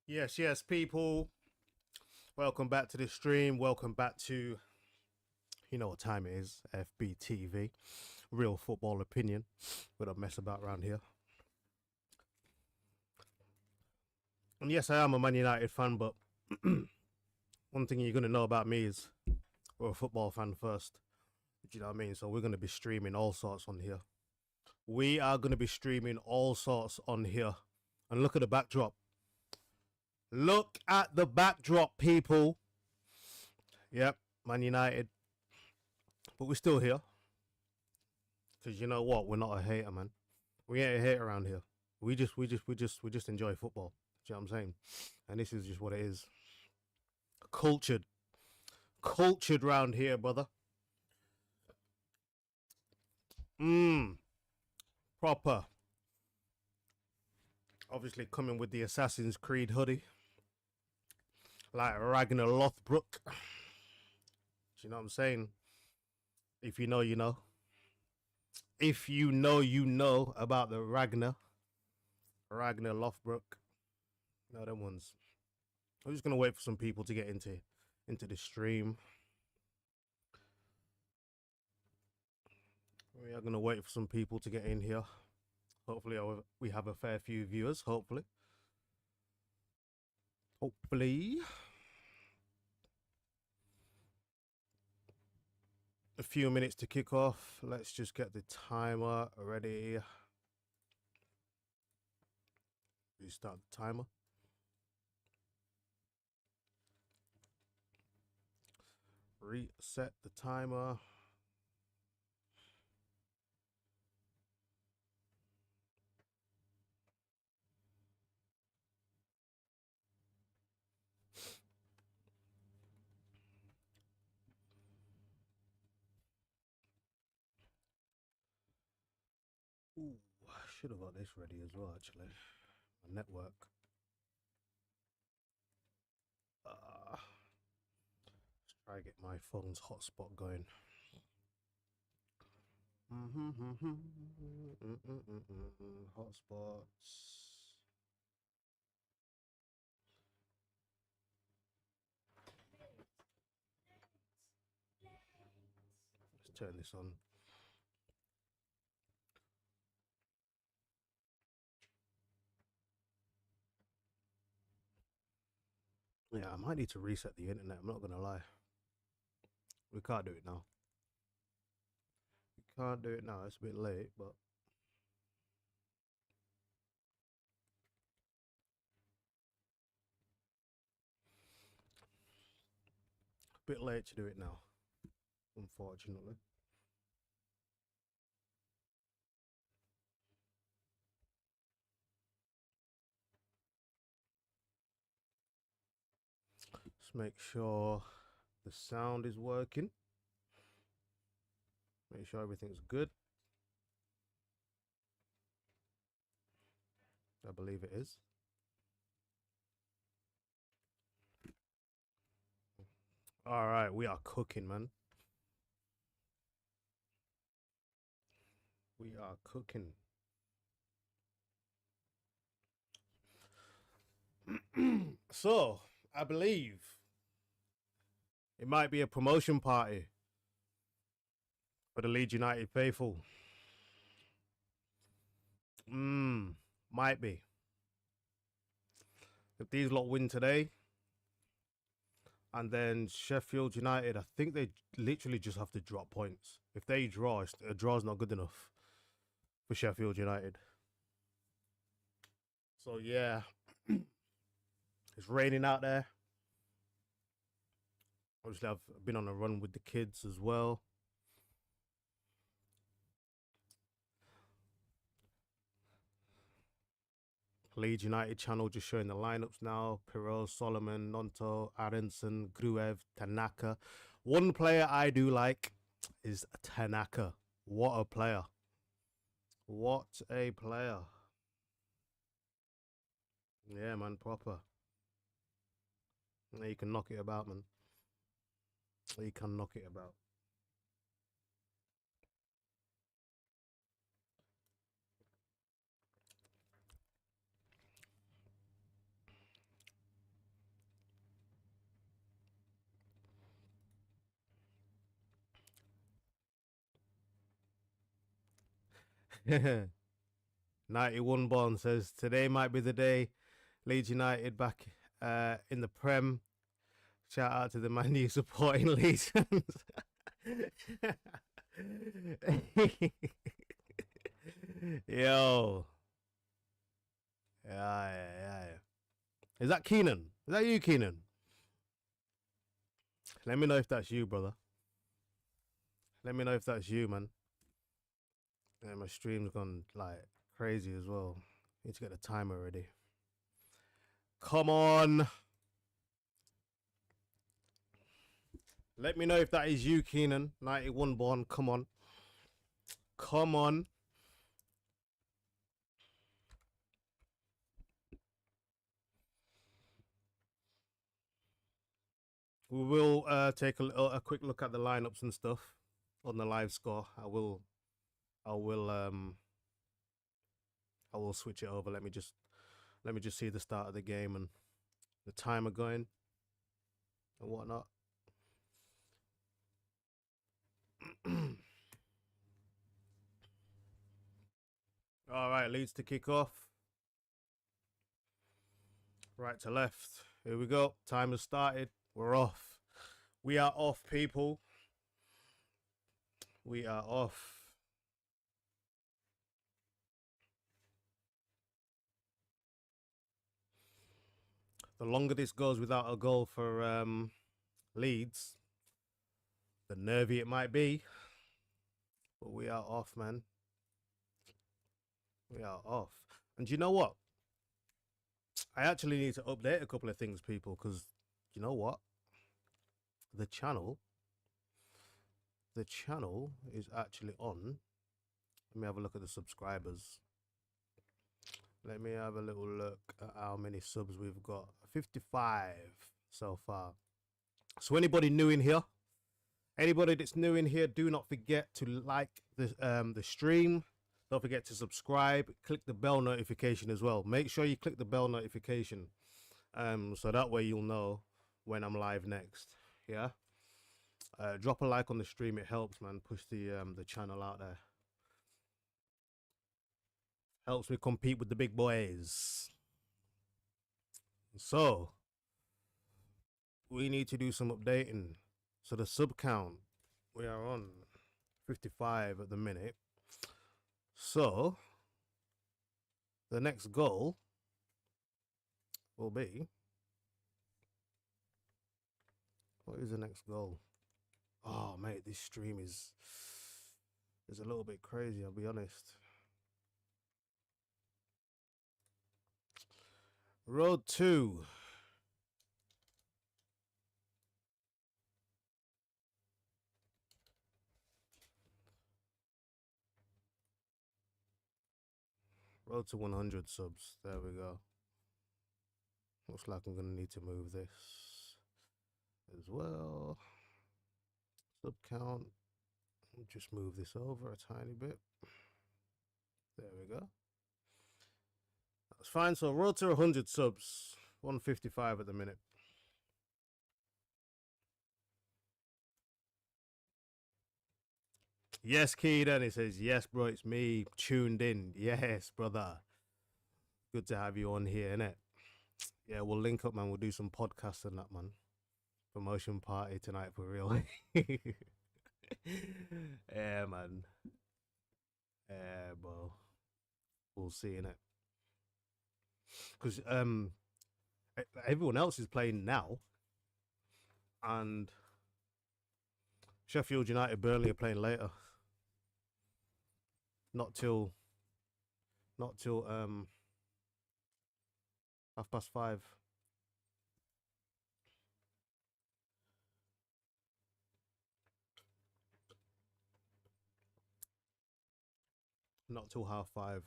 Yes, yes, people. Welcome back to the stream. Welcome back to, you know what time it is, FBTV, Real Football Opinion. We don't mess about around here. And yes, I am a Man United fan, but one thing you're going to know about me is we're a football fan first. Do you know what I mean? So we're going to be streaming all sorts on here. We are going to be streaming all sorts on here. And look at the backdrop. Look at the backdrop, people. Yep, Man United. But we're still here. Because you know what? We're not a hater, man. We ain't a hater around here. We just enjoy football. Do you know what I'm saying? And this is just what it is. Cultured. Cultured round here, brother. Proper. Obviously coming with the Assassin's Creed hoodie. Like Ragnar Lothbrok. Do you know what I'm saying? If you know, you know. If you know, you know about the Ragnar Lothbrok. No, them ones. I'm just gonna wait for some people to get into the stream. We are gonna wait for some people to get in here. Hopefully, we have a fair few viewers. Hopefully. A few minutes to kick off. Let's just get the timer ready. Restart the timer. Reset the timer. Ooh, I should have got this ready as well, actually. My network. Let's try to get my phone's hotspot going. Hotspots. Let's turn this on. Yeah, I might need to reset the internet. I'm not gonna lie. We can't do it now. We can't do it now. It's a bit late, but a bit late to do it now, unfortunately. Let's make sure the sound is working. Make sure everything's good. I believe it is. All right, we are cooking, man. We are cooking. So, I believe it might be a promotion party for the Leeds United faithful. Might be. If these lot win today, and then Sheffield United, I think they literally just have to drop points. If they draw, a draw's not good enough for Sheffield United. So yeah, it's raining out there. Obviously, I've been on a run with the kids as well. Leeds United channel just showing the lineups now. Pirro, Solomon, Nonto, Aronson, Gruev, Tanaka. One player I do like is Tanaka. What a player. What a player. Yeah, man, proper. You can knock it about, man. You can knock it about. 91 Bond says today might be the day. Leeds United back in the Prem. Shout out to the Man U supporting Leeds fans. Yo. Yeah. Is that Keenan? Is that you, Keenan? Let me know if that's you, brother. Let me know if that's you, man. Yeah, my stream's gone like crazy as well. Need to get the timer ready. Come on. Let me know if that is you, Keenan. 91 Born. Come on. Come on. We will take a quick look at the lineups and stuff on the live score. I will I will switch it over. Let me just see the start of the game and the timer going and whatnot. All right, Leeds to kick off. Right to left. Here we go. Time has started. We're off. We are off, people. We are off. The longer this goes without a goal for Leeds, the nervy it might be. But we are off, man. We are off. And you know what? I actually need to update a couple of things, people, because you know what? The channel is actually on. Let me have a look at the subscribers. Let me have a little look at how many subs we've got. 55 so far. So anybody new in here, anybody that's new in here, do not forget to like the stream. Don't forget to subscribe. Click the bell notification as well. Make sure you click the bell notification, so that way you'll know when I'm live next. Yeah. Drop a like on the stream. It helps, man. Push the channel out there. Helps me compete with the big boys. So we need to do some updating. So the sub count, we are on 55 at the minute. So the next goal will be, what is the next goal? Oh mate, this stream is a little bit crazy, I'll be honest. Road 2. Road to 100 subs. There we go. Looks like I'm going to need to move this as well. Sub count. Just move this over a tiny bit. There we go. That's fine. So road to 100 subs. 155 at the minute. Yes, Keaton. He says, yes, bro, it's me. Tuned in. Yes, brother. Good to have you on here, innit? Yeah, we'll link up, man. We'll do some podcasts and that, man. Promotion party tonight for real. Yeah, man. Yeah, bro. We'll see, innit? Because everyone else is playing now, and Sheffield United, Burnley are playing later. Not till 5:30. Not till 5:30.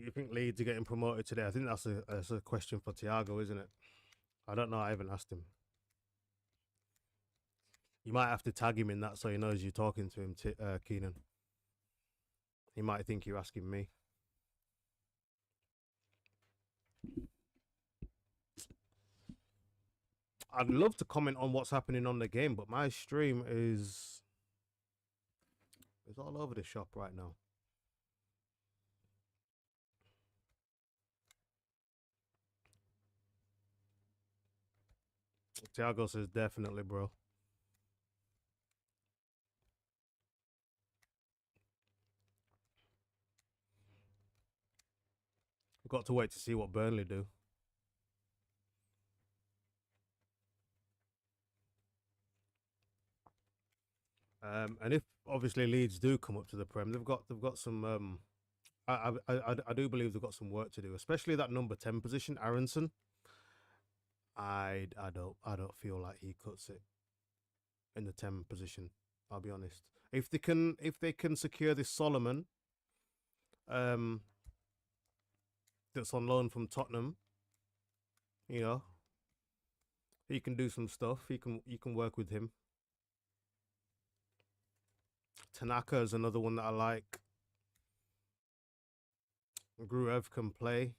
you think Leeds are getting promoted today? I think that's a question for Thiago, isn't it? I don't know. I haven't asked him. You might have to tag him in that so he knows you're talking to him, Keenan. He might think you're asking me. I'd love to comment on what's happening on the game, but my stream is all over the shop right now. Thiago says definitely, bro. We've got to wait to see what Burnley do. And if obviously Leeds do come up to the Prem, they've got some. I do believe they've got some work to do, especially that number 10 position, Aronson. I don't feel like he cuts it in the 10 position. I'll be honest. If they can secure this Solomon, that's on loan from Tottenham, you know, he can do some stuff. You can work with him. Tanaka is another one that I like. Gruev can play.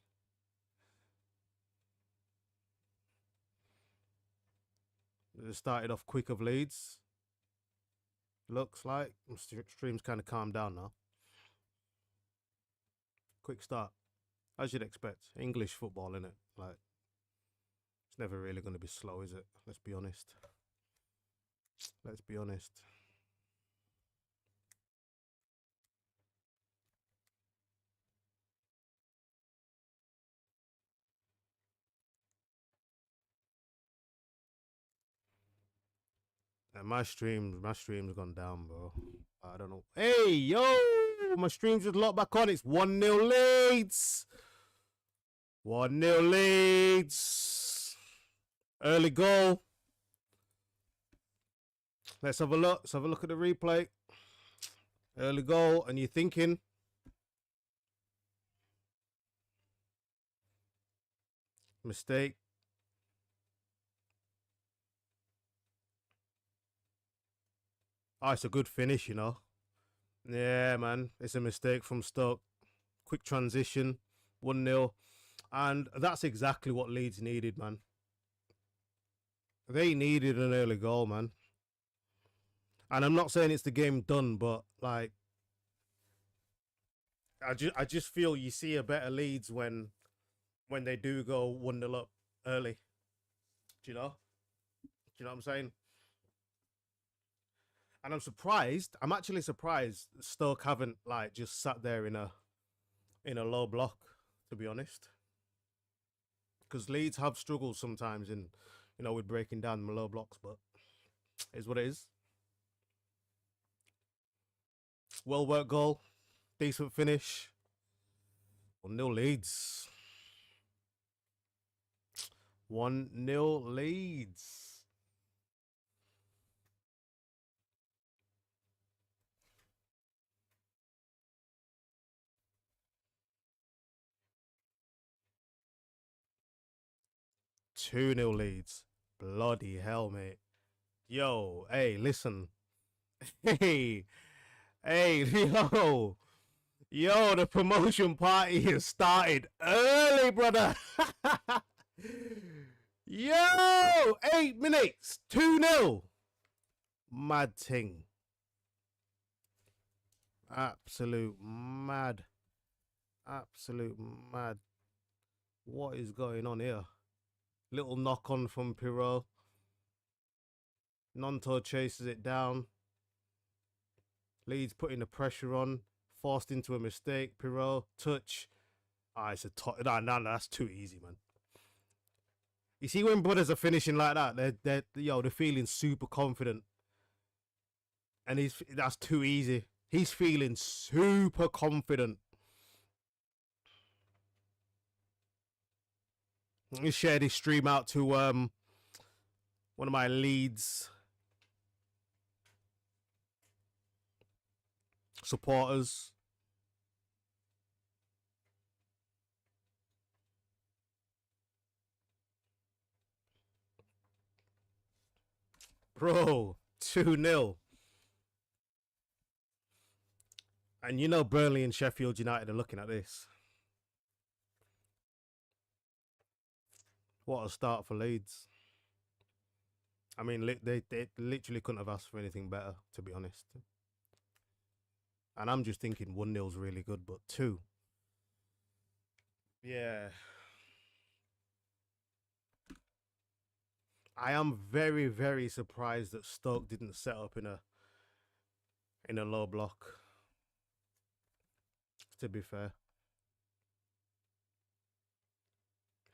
They started off quick of Leeds. Looks like stream's kind of calmed down now. Quick start, as you'd expect. English football, innit? Like, it's never really going to be slow, is it? Let's be honest. Let's be honest. And my stream's gone down, bro. I don't know. Hey, yo! My stream's just locked back on. It's 1-0 Leeds. 1-0 Leeds. Early goal. Let's have a look. Let's have a look at the replay. Early goal, and you're thinking, mistake. Oh, it's a good finish, you know. Yeah, man. It's a mistake from Stoke. Quick transition, 1-0. And that's exactly what Leeds needed, man. They needed an early goal, man. And I'm not saying it's the game done, but like, I just feel you see a better Leeds when they do go 1-0 up early. Do you know? Do you know what I'm saying? And I'm surprised. I'm actually surprised Stoke haven't like just sat there in a low block, to be honest. Because Leeds have struggled sometimes in, with breaking down the low blocks, but it's what it is. Well worked goal, decent finish. 1-0 Leeds. 1-0 Leeds. Two 0 Leeds. Bloody hell, mate. Yo, hey, listen. Hey, yo. Yo, the promotion party has started early, brother. Yo, 8 minutes, 2-0. Mad thing. Absolute mad. Absolute mad. What is going on here? Little knock on from Pirot. Nonto chases it down. Leeds putting the pressure on. Forced into a mistake. Pirot, touch. It's a no, that's too easy, man. You see when brothers are finishing like that, they're feeling super confident. And that's too easy. He's feeling super confident. Let me share this stream out to one of my Leeds supporters. Bro, 2-0. And you know Burnley and Sheffield United are looking at this. What a start for Leeds. I mean, they literally couldn't have asked for anything better, to be honest. And I'm just thinking 1-0 is really good, but 2. Yeah. I am very, very surprised that Stoke didn't set up in a low block, to be fair.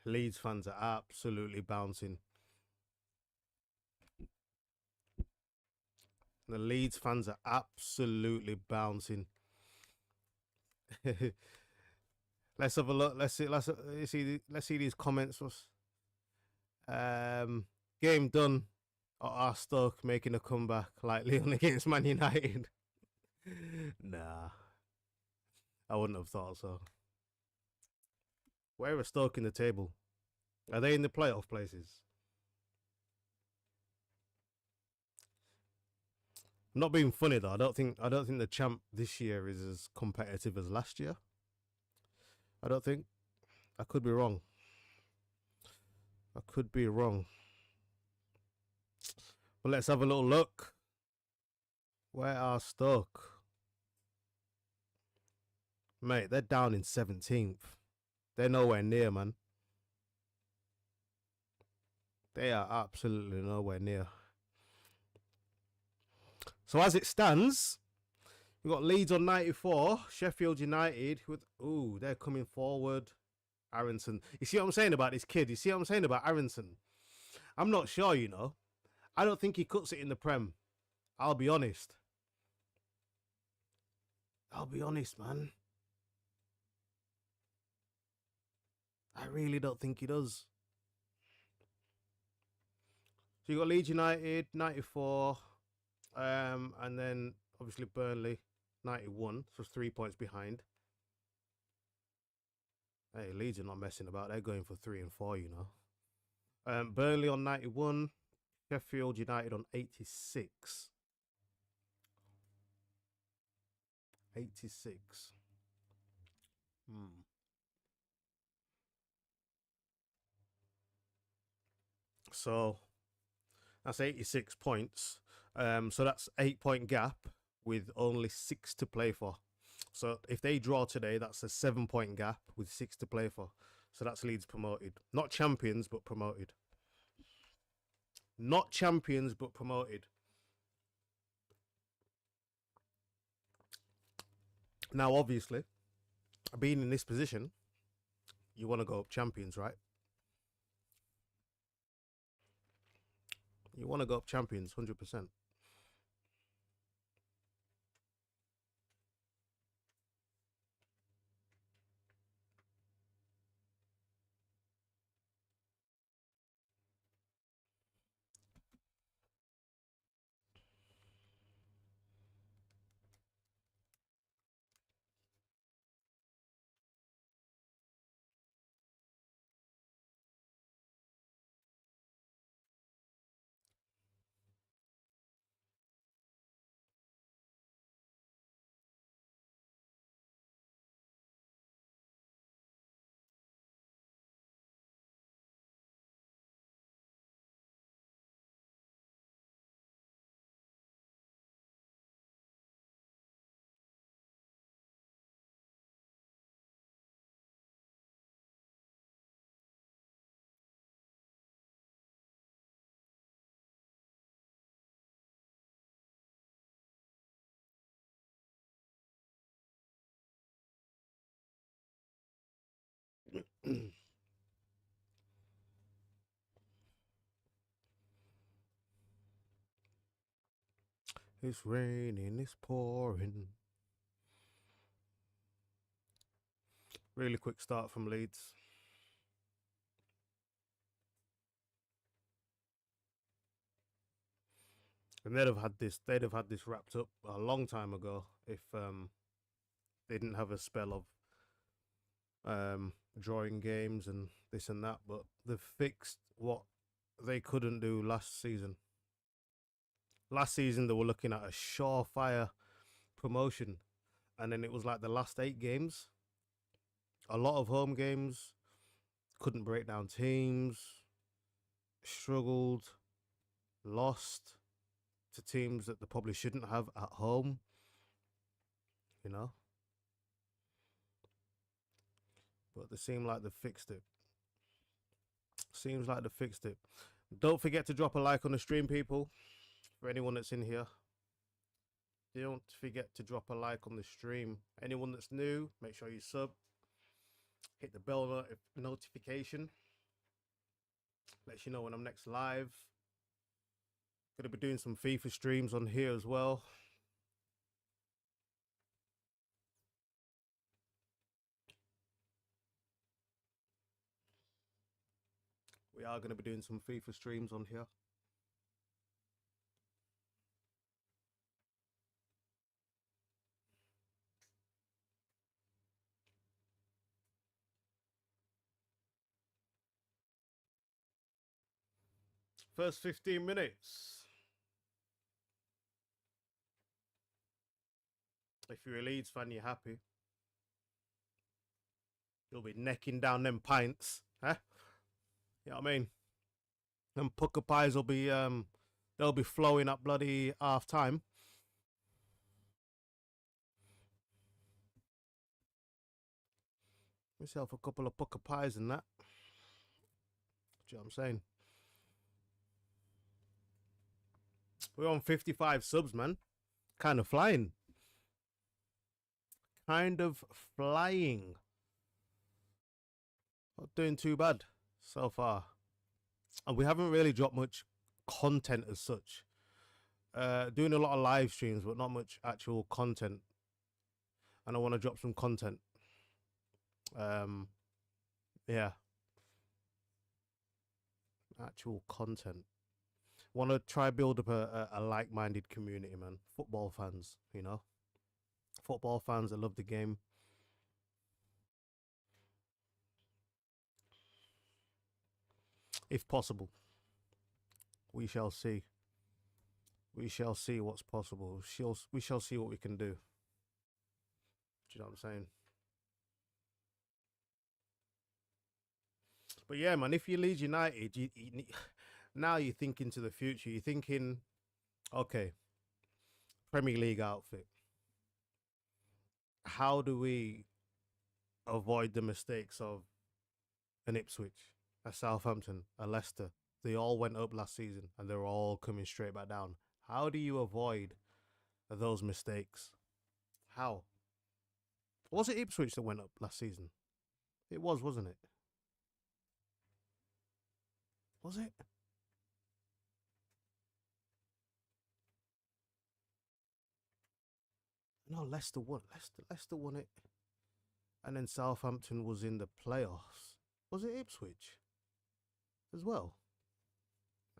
Leeds fans are absolutely bouncing. The Leeds fans are absolutely bouncing. Let's have a look. Let's see these comments. Game done. Our Stoke making a comeback like Leon against Man United. Nah, I wouldn't have thought so. Where are Stoke in the table? Are they in the playoff places? I'm not being funny though. I don't think the champ this year is as competitive as last year. I don't think. I could be wrong. I could be wrong. But let's have a little look. Where are Stoke? Mate, they're down in 17th. They're nowhere near, man. They are absolutely nowhere near. So as it stands, we've got Leeds on 94, Sheffield United with, they're coming forward. Aronson. You see what I'm saying about this kid? You see what I'm saying about Aronson? I'm not sure, you know. I don't think he cuts it in the Prem. I'll be honest. Man. I really don't think he does. So you got Leeds United, 94, and then obviously Burnley, 91, so 3 points behind. Hey, Leeds are not messing about. They're going for 3 and 4, you know. Burnley on 91, Sheffield United on 86. 86. So that's 86 points. So that's 8-point gap with only 6 to play for. So if they draw today, that's a 7-point gap with 6 to play for. So that's Leeds promoted. Not champions, but promoted. Not champions, but promoted. Now, obviously, being in this position, you want to go up champions, right? You want to go up champions, 100%. It's raining, it's pouring. Really quick start from Leeds. And they'd have had this wrapped up a long time ago if they didn't have a spell of drawing games and this and that, but they've fixed what they couldn't do last season. Last season they were looking at a surefire promotion, and then it was like the last 8 games, a lot of home games, couldn't break down teams, struggled, lost to teams that they probably shouldn't have at home, you know. But they seem like they fixed it. Seems like they fixed it. Don't forget to drop a like on the stream, people. For anyone that's in here, don't forget to drop a like on the stream. Anyone that's new, make sure you sub. Hit the bell notification. Lets you know when I'm next live. Gonna be doing some FIFA streams on here as well. We are gonna be doing some FIFA streams on here. First 15 minutes. If you're a Leeds fan, you're happy. You'll be necking down them pints, huh? You know what I mean? Them pucker pies will be they'll be flowing up bloody half time. Myself a couple of pucker pies and that. Do you know what I'm saying? We're on 55 subs, man. Kind of flying. Kind of flying. Not doing too bad so far. And we haven't really dropped much content as such. Doing a lot of live streams, but not much actual content. And I want to drop some content. Yeah. Actual content. Want to try build up a like-minded community, man. Football fans, you know. Football fans that love the game. If possible, we shall see. We shall see what's possible. We shall see what we can do. Do you know what I'm saying? But yeah, man, if you Leeds United, now you're thinking to the future. You're thinking, okay, Premier League outfit. How do we avoid the mistakes of an Ipswich, a Southampton, a Leicester? They all went up last season and they're all coming straight back down. How do you avoid those mistakes? How? Was it Ipswich that went up last season? It was, wasn't it? Was it? No, Leicester won. Leicester won it. And then Southampton was in the playoffs. Was it Ipswich as well?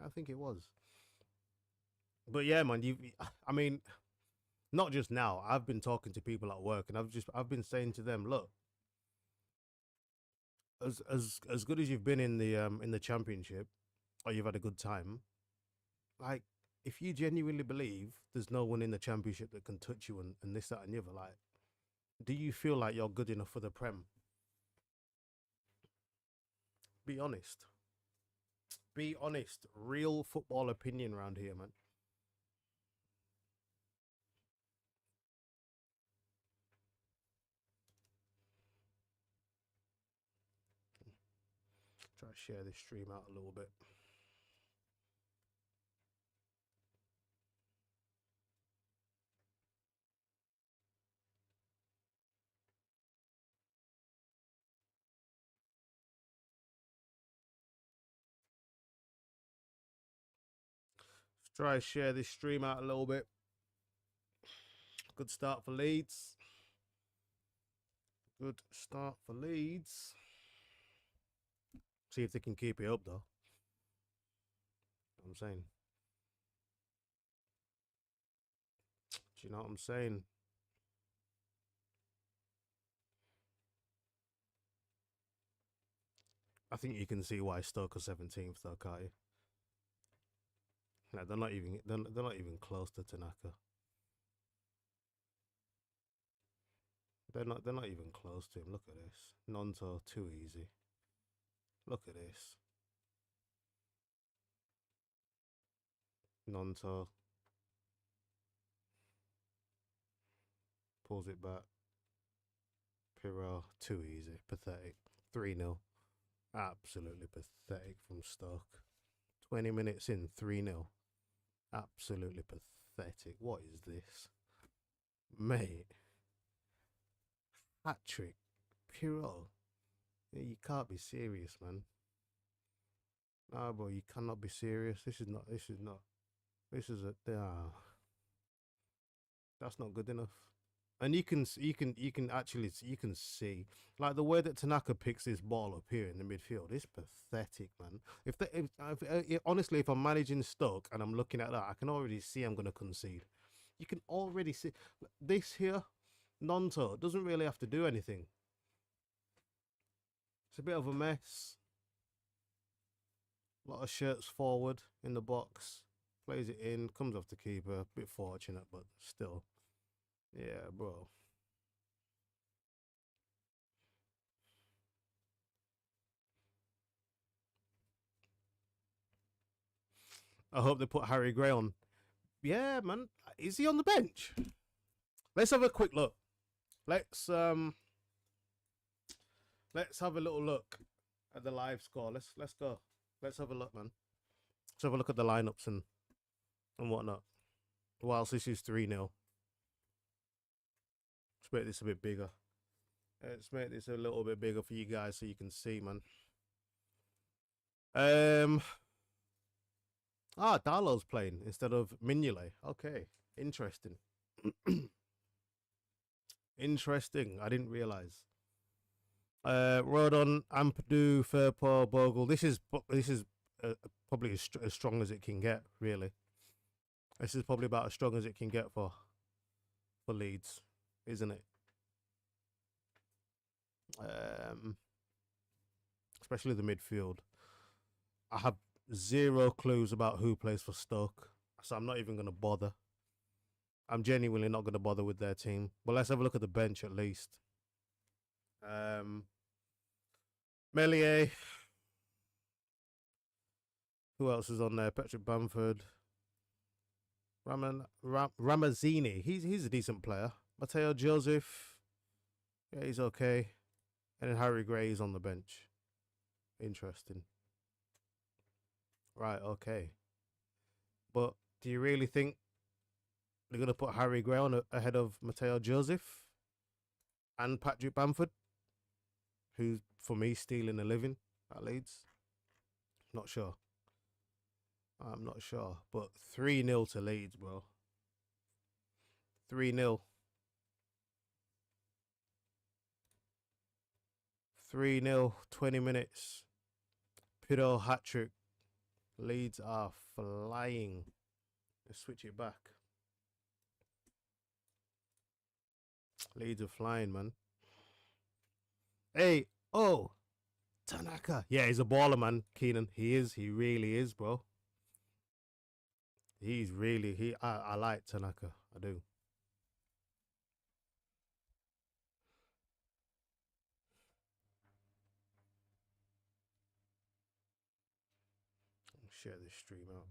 I think it was. But yeah, man, I mean, not just now. I've been talking to people at work, and I've been saying to them, look, as good as you've been in the championship, or you've had a good time, like if you genuinely believe there's no one in the championship that can touch you and this, that, and the other, like, do you feel like you're good enough for the Prem? Be honest. Be honest. Real football opinion around here, man. Try to share this stream out a little bit. Try to share this stream out a little bit. Good start for Leeds. Good start for Leeds. See if they can keep it up, though. I'm saying. Do you know what I'm saying? I think you can see why Stoke are 17th, though, can't you? No, they're not even close to Tanaka. They're not even close to him. Look at this. Nonto too easy. Look at this. Nonto pulls it back. Pirro too easy. Pathetic. 3-0. Absolutely pathetic from Stoke. 20 minutes in, 3-0. Absolutely pathetic. What is this? Mate. Hat trick. Pirro. Yeah, you can't be serious, man. Nah, bro, you cannot be serious. This is not. This is a. That's not good enough. And you can see like the way that Tanaka picks this ball up here in the midfield. It's pathetic, man. Honestly, if I'm managing Stoke and I'm looking at that, I can already see I'm gonna concede. You can already see this here. Nonto doesn't really have to do anything. It's a bit of a mess. A lot of shirts forward in the box. Plays it in, comes off the keeper. A bit fortunate, but still. Yeah, bro. I hope they put Harry Gray on. Yeah, man. Is he on the bench? Let's have a quick look. Let's have a little look at the live score. Let's go. Let's have a look, man. Let's have a look at the lineups and whatnot. Whilst this is 3-0. Let's make this a bit bigger. Let's make this a little bit bigger for you guys so you can see, man. Darlow's playing instead of Mignolet. Okay, interesting. Interesting. I didn't realize. Rodon, Ampadu, Firpo, Bogle. This is probably as strong as it can get. Really, this is probably about as strong as it can get for Leeds, isn't it? Especially the midfield. I have zero clues about who plays for Stoke, so I'm not even going to bother. I'm genuinely not going to bother with their team. But let's have a look at the bench at least. Melier. Who else is on there? Patrick Bamford. Ramazzini. He's a decent player. Matteo Joseph. Yeah, he's okay. And then Harry Gray is on the bench. Interesting. Right, okay. But do you really think they're going to put Harry Gray on ahead of Matteo Joseph and Patrick Bamford, who's, for me, stealing a living at Leeds? Not sure. I'm not sure. But 3-0 to Leeds, bro. 3-0. 3-0, 20 minutes. Pirro hat trick. Leeds are flying. Let's switch it back. Leeds are flying, man. Hey, oh, Tanaka. Yeah, he's a baller, man, Keenan. He is. He really is, bro. I like Tanaka. I do. Share this stream out.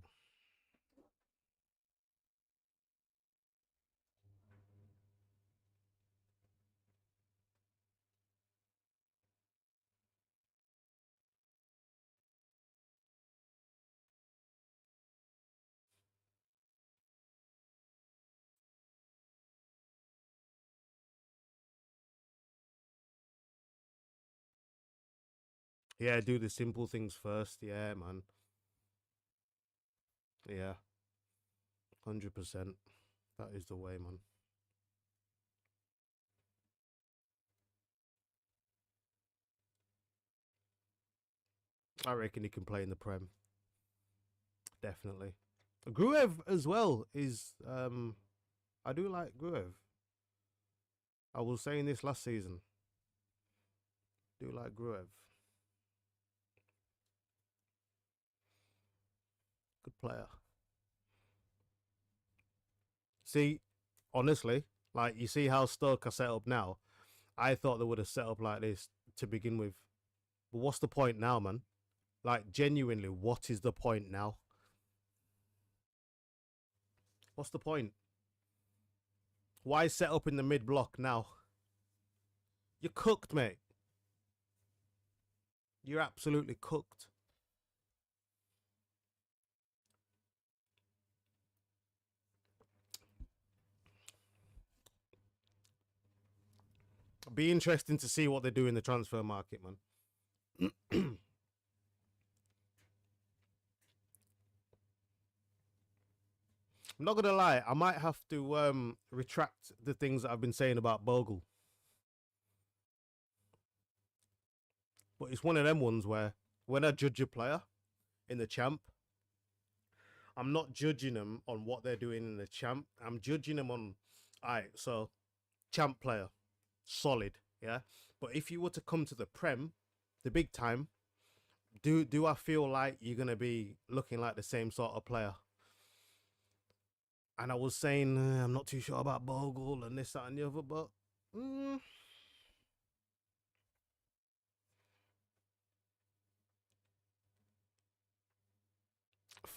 Yeah, do the simple things first. Yeah, man. Yeah. 100%. That is the way, man. I reckon he can play in the Prem. Definitely. Gruev as well is I do like Gruev. I was saying this last season. Do like Gruev. Good player. See, honestly, like you see how Stoke are set up now. I thought they would have set up like this to begin with. But what's the point now, man? Like genuinely, what is the point now? What's the point? Why set up in the mid block now? You're cooked, mate. You're absolutely cooked. Be interesting to see what they do in the transfer market, man. I'm not gonna lie, I might have to retract the things that I've been saying about Bogle. But it's one of them ones where when I judge a player in the champ, I'm not judging them on what they're doing in the champ. I'm judging them on, alright, so champ player, solid, yeah. But if you were to come to the Prem, the big time, do I feel like you're gonna be looking like the same sort of player? And I was saying I'm not too sure about Bogle and this, that, and the other, but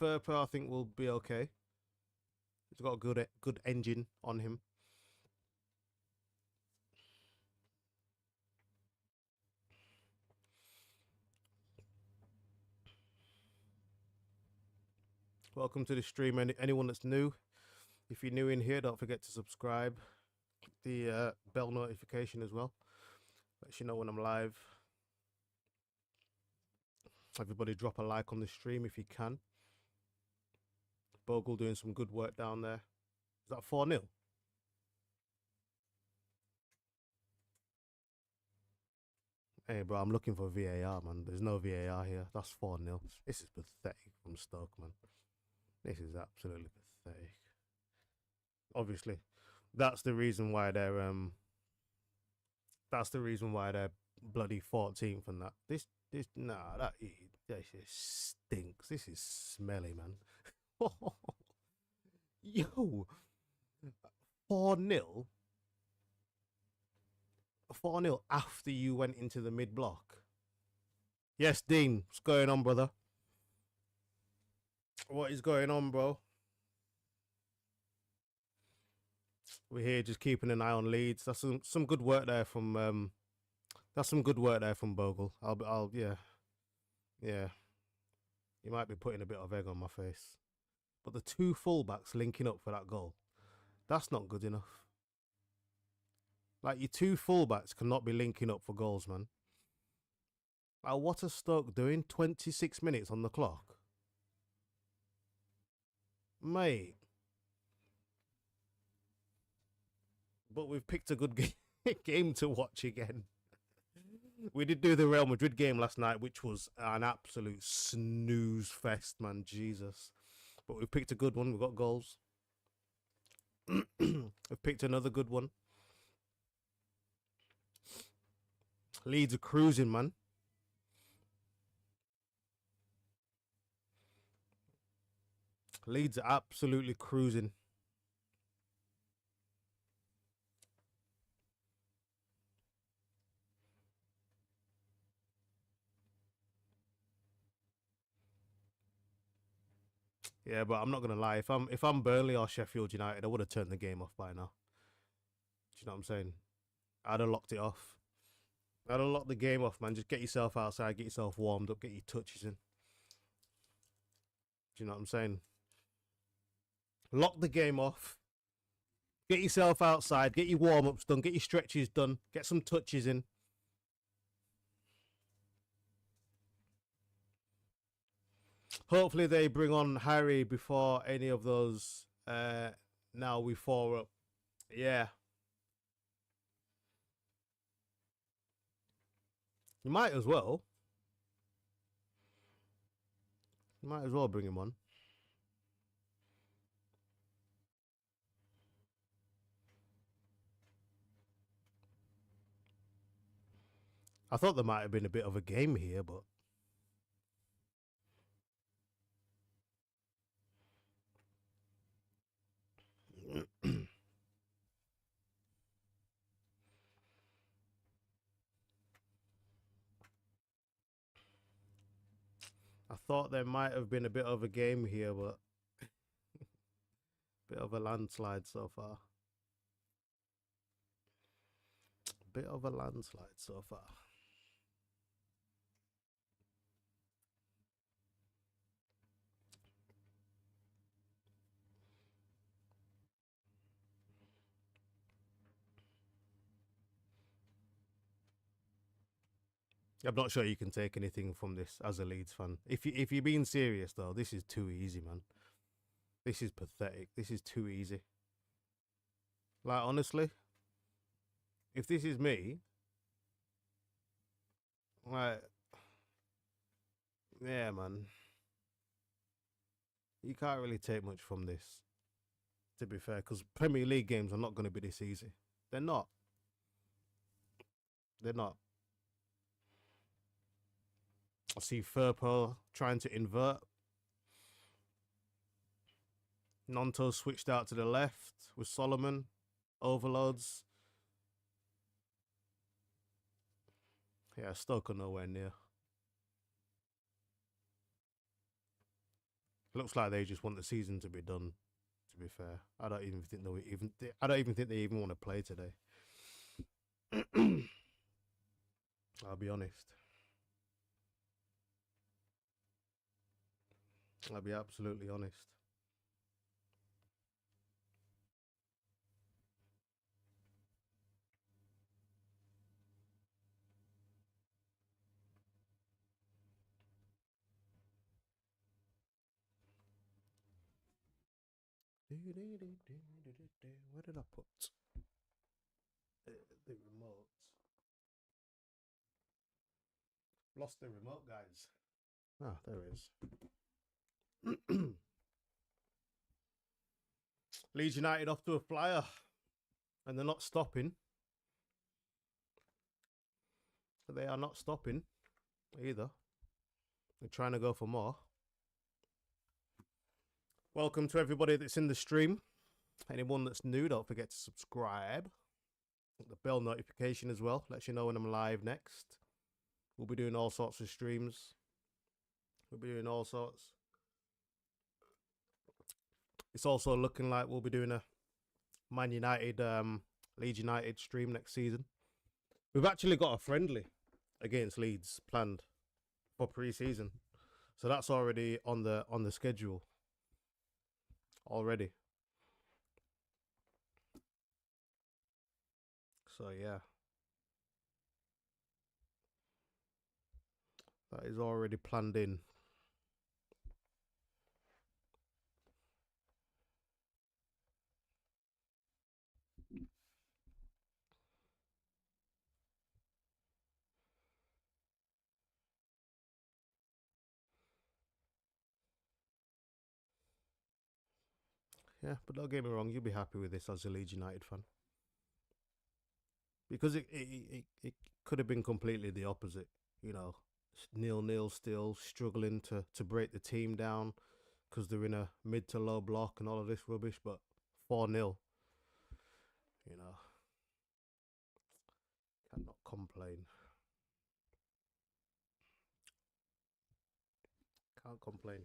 Furper I think will be okay. He's got a good engine on him. Welcome to the stream. Anyone that's new, if you're new in here, don't forget to subscribe. Click the bell notification as well. Lets you know when I'm live. Everybody drop a like on the stream if you can. Bogle doing some good work down there. Is that 4-0? Hey, bro, I'm looking for VAR, man. There's no VAR here. That's 4-0. This is pathetic from Stoke, man. This is absolutely pathetic. Obviously, that's the reason why they're bloody 14th and that. This nah, that just stinks. This is smelly, man. Yo, 4-0. 4-0 after you went into the mid block. Yes, Dean, what's going on, brother? What is going on, bro? We're here just keeping an eye on Leeds. That's some good work there from Bogle. Yeah. You might be putting a bit of egg on my face. But the two fullbacks linking up for that goal, that's not good enough. Like, your two fullbacks cannot be linking up for goals, man. Like, what are Stoke doing? 26 minutes on the clock. Mate. But we've picked a good game to watch again. We did do the Real Madrid game last night, which was an absolute snooze fest, man. Jesus. But we've picked a good one. We've got goals. We've picked another good one. Leeds are cruising, man. Leeds are absolutely cruising. Yeah, but I'm not gonna lie. If I'm Burnley or Sheffield United, I would have turned the game off by now. Do you know what I'm saying? I'd have locked it off. I'd have locked the game off, man. Just get yourself outside, get yourself warmed up, get your touches in. Do you know what I'm saying? Lock the game off. Get yourself outside, get your warm-ups done, get your stretches done, get some touches in. Hopefully they bring on Harry before any of those now we 4 up. Yeah. You might as well. You might as well bring him on. I thought there might have been a bit of a game here, but I thought there might have been a bit of a game here, but bit of a landslide so far. Bit of a landslide so far. I'm not sure you can take anything from this as a Leeds fan. If you're being serious though, this is too easy, man. This is pathetic. This is too easy. Like honestly, if this is me, like yeah, man, you can't really take much from this. To be fair, because Premier League games are not going to be this easy. They're not. They're not. I see Furpo trying to invert. Nonto switched out to the left with Solomon. Overloads. Yeah, Stoke are nowhere near. Looks like they just want the season to be done. To be fair, I don't even think I don't even think they even want to play today. I'll be honest. I'll be absolutely honest. Where did I put the remote? Lost the remote, guys. Ah, there it is. Leeds United off to a flyer, and they're not stopping. They are not stopping either. They're trying to go for more. Welcome to everybody that's in the stream. Anyone that's new, don't forget to subscribe. The bell notification as well lets you know when I'm live next. We'll be doing all sorts of streams. We'll be doing all sorts. It's also looking like we'll be doing a Man United, Leeds United stream next season. We've actually got a friendly against Leeds planned for pre-season, so that's already on the schedule already. So yeah, that is already planned in. Yeah, but don't get me wrong, you'll be happy with this as a Leeds United fan. Because it could have been completely the opposite, you know, 0-0 still, struggling to break the team down because they're in a mid to low block and all of this rubbish, but 4-0, you know, cannot complain. Can't complain.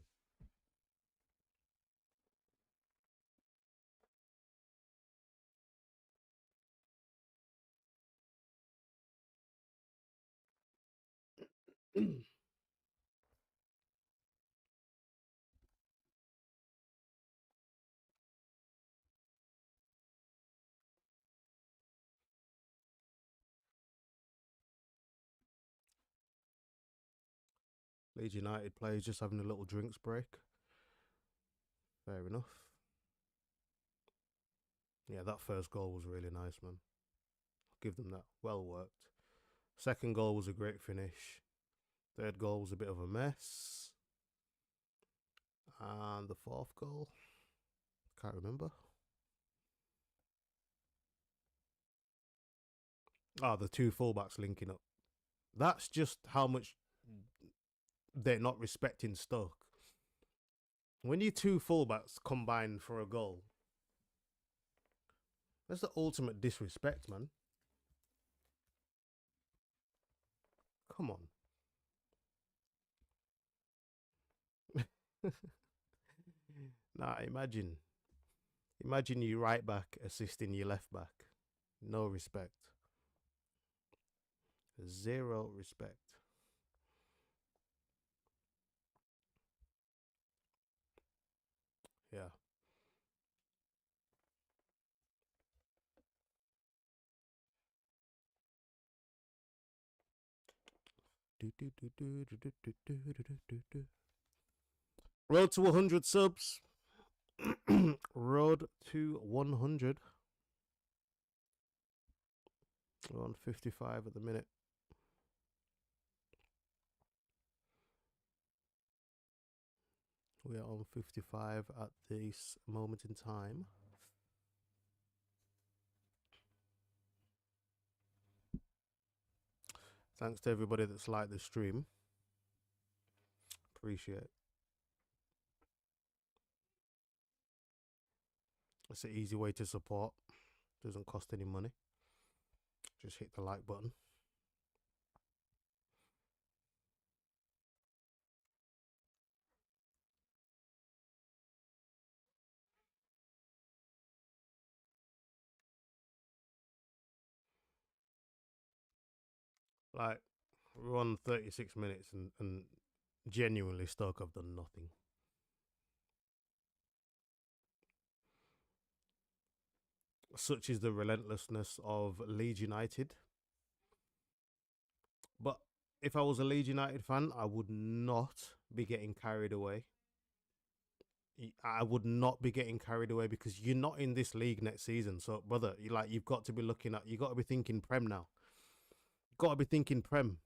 Leeds United players just having a little drinks break. Fair enough. Yeah, that first goal was really nice, man. I'll give them that. Well worked. Second goal was a great finish. Third goal was a bit of a mess. And the fourth goal, can't remember. Ah, the two fullbacks linking up. That's just how much they're not respecting Stoke. When you two fullbacks combine for a goal, that's the ultimate disrespect, man. Come on. Nah, imagine you right back assisting your left back. No respect. Zero respect. Yeah. Road to 100 subs. Road to 100. We're on 55 at the minute. We are on 55 at this moment in time. Thanks to everybody that's liked the stream. Appreciate it. It's an easy way to support. Doesn't cost any money. Just hit the like button. Like, we're on 36 minutes and genuinely Stoke have done nothing. Such is the relentlessness of Leeds United. But if I was a Leeds United fan, I would not be getting carried away. I would not be getting carried away because you're not in this league next season. So, brother, you've got to be looking at. You got to be thinking Prem now. Got to be thinking Prem.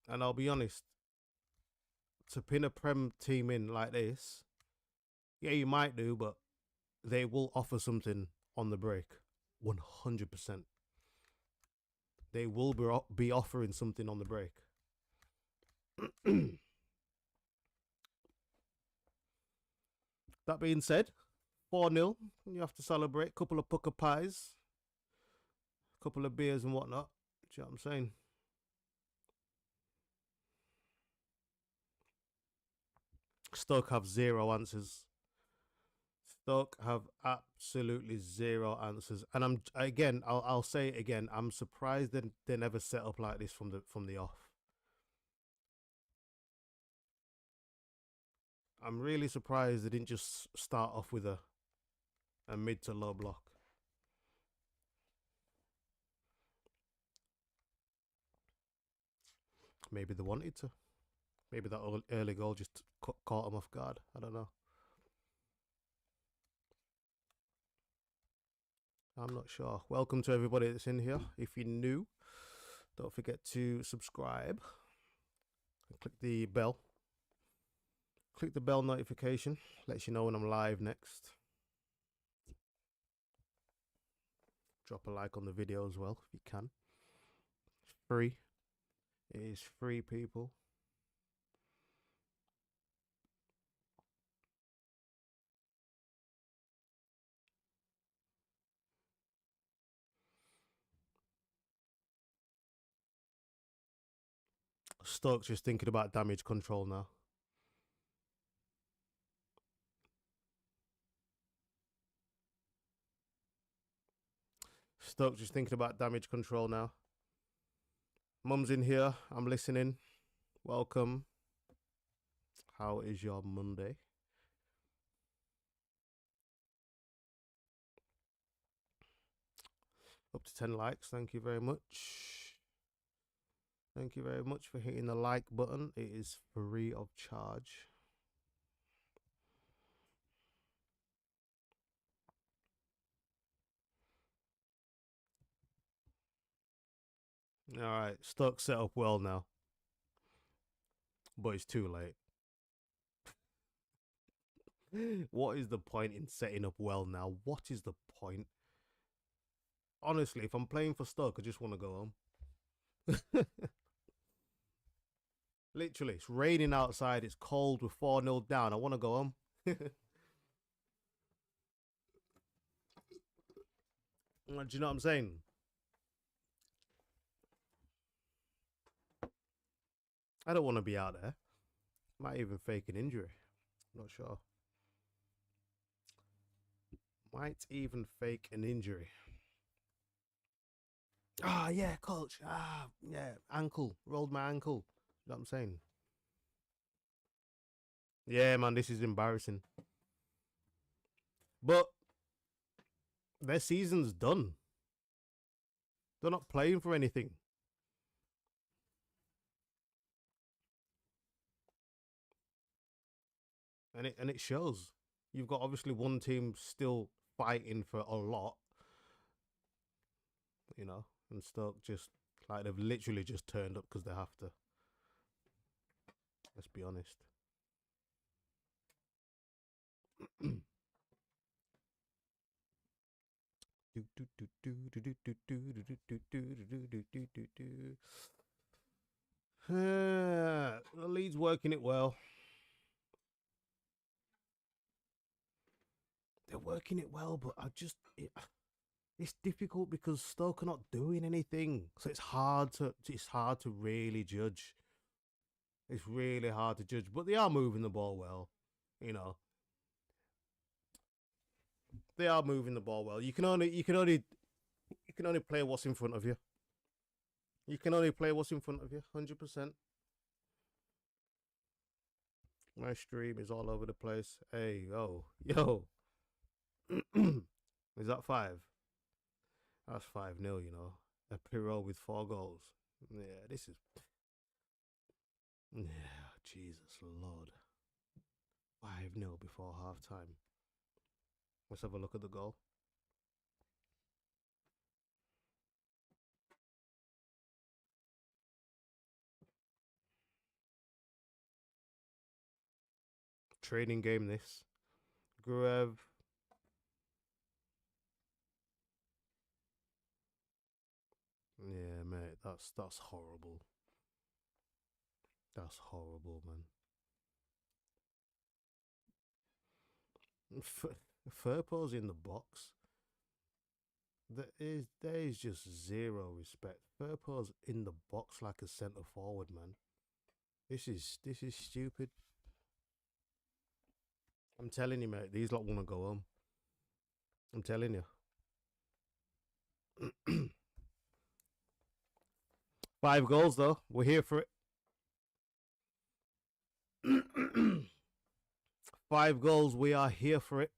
And I'll be honest, to pin a Prem team in like this, yeah, you might do, but they will offer something on the break. 100%. They will be offering something on the break. That being said, 4-0. You have to celebrate. Couple of pucker pies, couple of beers and whatnot. Do you know what I'm saying? Stoke have zero answers. Stoke have absolutely zero answers, and I'll say it again. I'm surprised that they never set up like this from the off. I'm really surprised they didn't just start off with a mid to low block. Maybe they wanted to. Maybe that early goal just caught them off guard. I don't know. I'm not sure. Welcome to everybody that's in here. If you're new, don't forget to subscribe and click the bell. Click the bell notification. Lets you know when I'm live next. Drop a like on the video as well if you can. It's free. It is free, people. Stoke's just thinking about damage control now. Stoke's just thinking about damage control now. Mum's in here. I'm listening. Welcome. How is your Monday? Up to 10 likes. Thank you very much. Thank you very much for hitting the like button. It is free of charge. All right, Stoke set up well now, but it's too late. What is the point in setting up well now? What is the point? Honestly, if I'm playing for Stoke, I just want to go home. Literally, it's raining outside. It's cold. We're 4-0 down. I want to go home. Do you know what I'm saying? I don't want to be out there. Might even fake an injury. Not sure. Might even fake an injury. Ah, yeah, coach. Ah, yeah, ankle. Rolled my ankle. You know what I'm saying? Yeah, man, this is embarrassing. But their season's done. They're not playing for anything. And it shows. You've got obviously one team still fighting for a lot, you know, and Stoke just like they've literally just turned up because they have to. Let's be honest. The Leeds working it well. They're working it well, but it's difficult because Stoke are not doing anything, so it's hard to really judge. It's really hard to judge, but they are moving the ball well. You know, they are moving the ball well. You can only play what's in front of you. You can only play what's in front of you. 100%. My stream is all over the place. Hey, yo. Is that five? That's 5-0. You know, a Pirro with 4 goals. Yeah, this is. Yeah, Jesus Lord. 5-0 before half time. Let's have a look at the goal. Training game this. Gruev. Yeah, mate, that's horrible. That's horrible, man. Furpo's in the box. There is just zero respect. Furpo's in the box like a centre forward, man. This is stupid. I'm telling you, mate. These lot want to go home. I'm telling you. 5 goals though. We're here for it. 5 goals. We are here for it.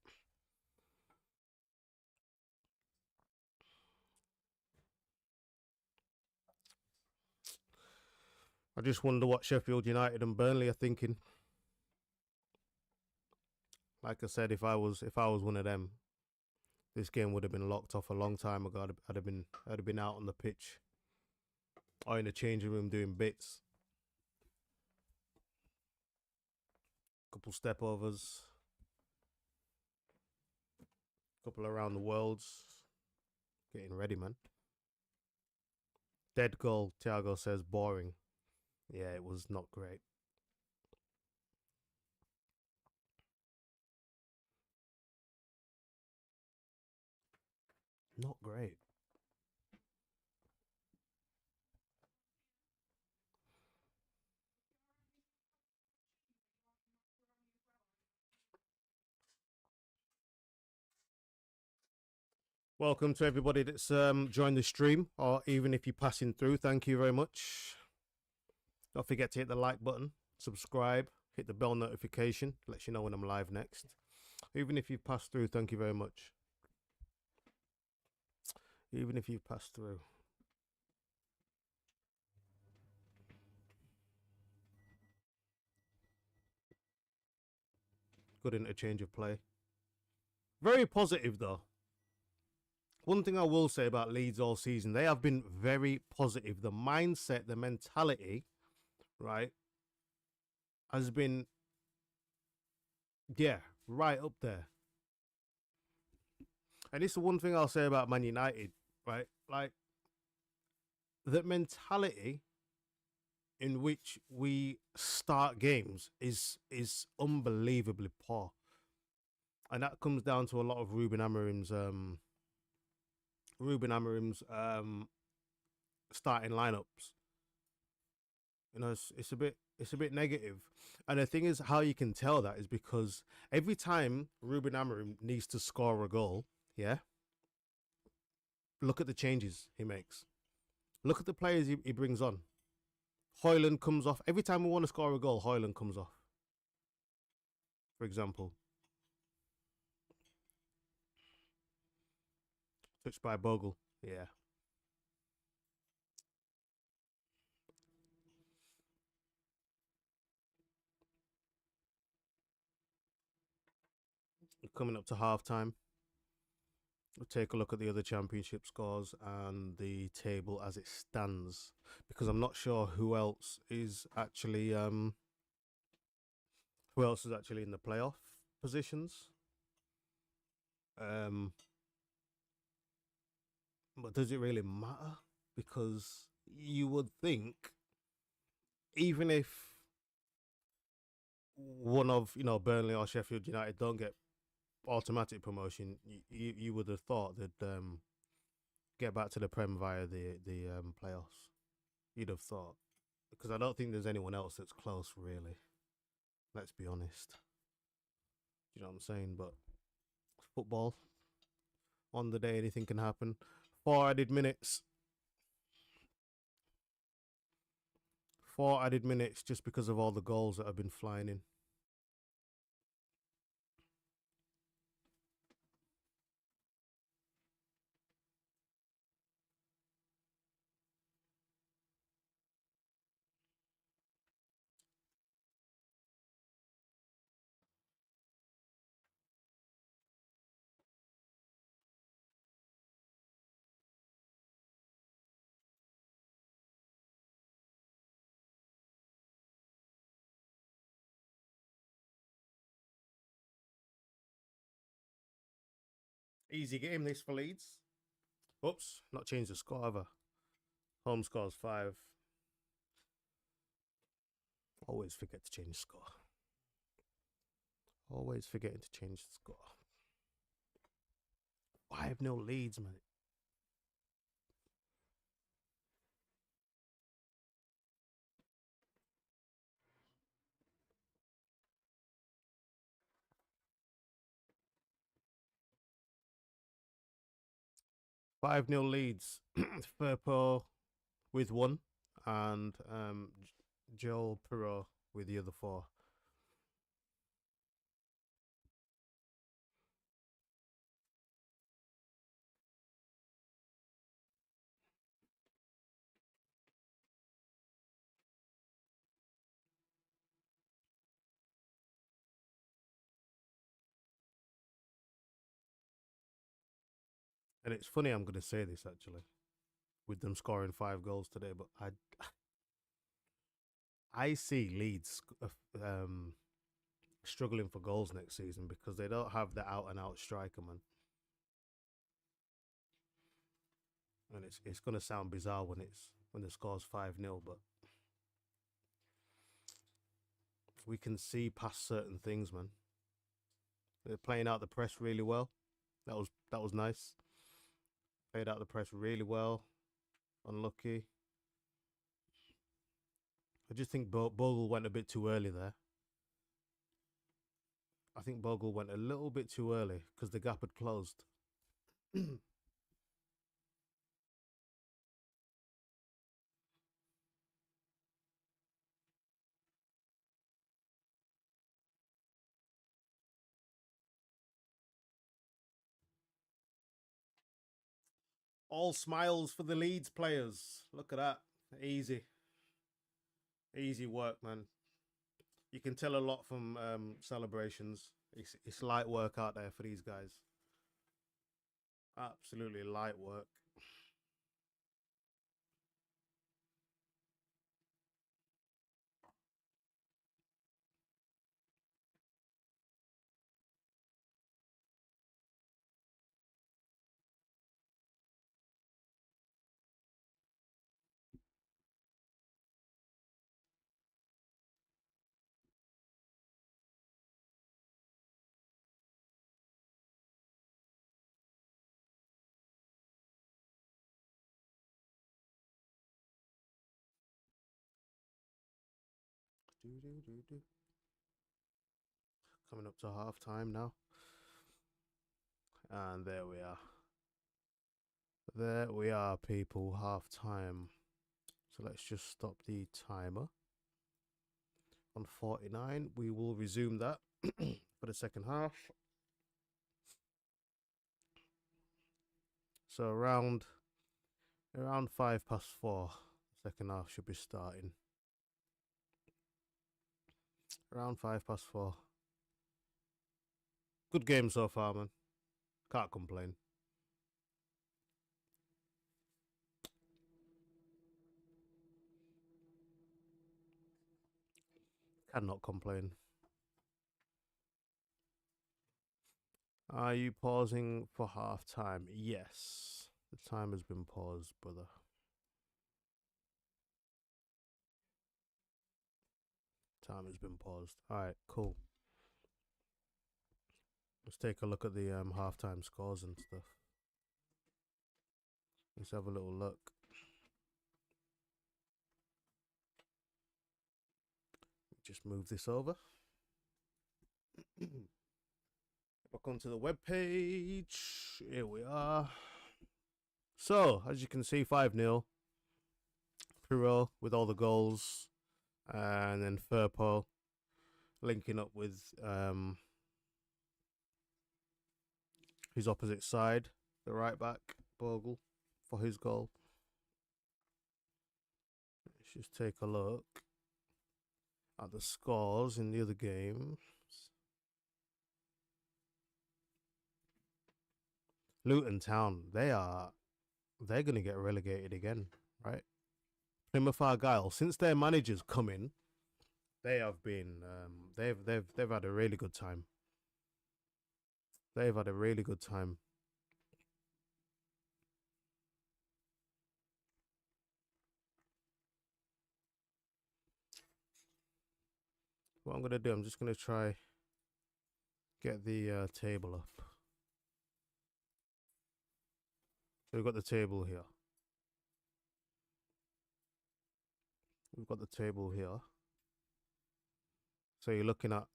I just wonder what Sheffield United and Burnley are thinking. Like I said, if I was one of them, this game would have been locked off a long time ago. I'd have been out on the pitch or in the changing room doing bits. Couple step overs, couple around the worlds. Getting ready, man. Dead goal, Thiago says boring. Yeah, it was not great. Not great. Welcome to everybody that's joined the stream, or even if you're passing through, thank you very much. Don't forget to hit the like button, subscribe, hit the bell notification, lets you know when I'm live next. Even if you've passed through, thank you very much. Even if you've passed through. Good interchange of play. Very positive though. One thing I will say about Leeds all season, they have been very positive. The mindset, the mentality, right, has been, yeah, right up there. And this is one thing I'll say about Man United, right? Like, the mentality in which we start games is unbelievably poor. And that comes down to a lot of Ruben Amorim's starting lineups. You know, it's a bit negative. And the thing is, how you can tell that is because every time Ruben Amorim needs to score a goal, yeah, look at the changes he makes. Look at the players he brings on. Hoyland comes off every time we want to score a goal. Hoyland comes off, for example, touched by Bogle. Yeah, coming up to half time. We'll take a look at the other championship scores and the table as it stands, because I'm not sure who else is actually in the playoff positions. Um, but does it really matter? Because you would think, even if one of Burnley or Sheffield United don't get automatic promotion, you would have thought they'd get back to the Prem via the playoffs. You'd have thought, because I don't think there's anyone else that's close, really. Let's be honest. You know what I'm saying? But football, on the day, anything can happen. 4 added minutes. 4 added minutes just because of all the goals that have been flying in. Easy game this for Leeds. Oops, not changed the score ever. Home scores 5. Always forget to change the score. Always forgetting to change the score. 5-0 Leeds, man. 5-0 Leeds. Firpo with 1 and Joel Perot with the other 4. And it's funny I'm going to say this actually, with them scoring 5 goals today, but I see Leeds struggling for goals next season because they don't have the out and out striker, man. And it's going to sound bizarre when the score's 5-0, but we can see past certain things, man. They're playing out the press really well. That was nice. Played out the press really well. Unlucky. I just think Bogle went a bit too early there. I think Bogle went a little bit too early because the gap had closed. All smiles for the Leeds players. Look at that. Easy. Easy work, man. You can tell a lot from celebrations. It's light work out there for these guys. Absolutely light work. Coming up to half time now. And there we are. There we are, people. Half time. So let's just stop the timer. On 49, we will resume that for the second half. So around 4:05, second half should be starting. Around 4:05. Good game so far, man. Can't complain. Cannot complain. Are you pausing for half time? Yes. The time has been paused, brother. Time has been paused. Alright, cool. Let's take a look at the halftime scores and stuff. Let's have a little look. Just move this over. Back onto the web page. Here we are. So, as you can see, 5-0. Pirro with all the goals. And then Firpo linking up with his opposite side, the right back, Bogle, for his goal. Let's just take a look at the scores in the other games. Luton Town, they're gonna get relegated again, right? Plymouth Argyle, since their managers come in, they have been they've had a really good time. They've had a really good time. What I'm gonna do, I'm just gonna try get the table up. So we've got the table here. We've got the table here. So you're looking at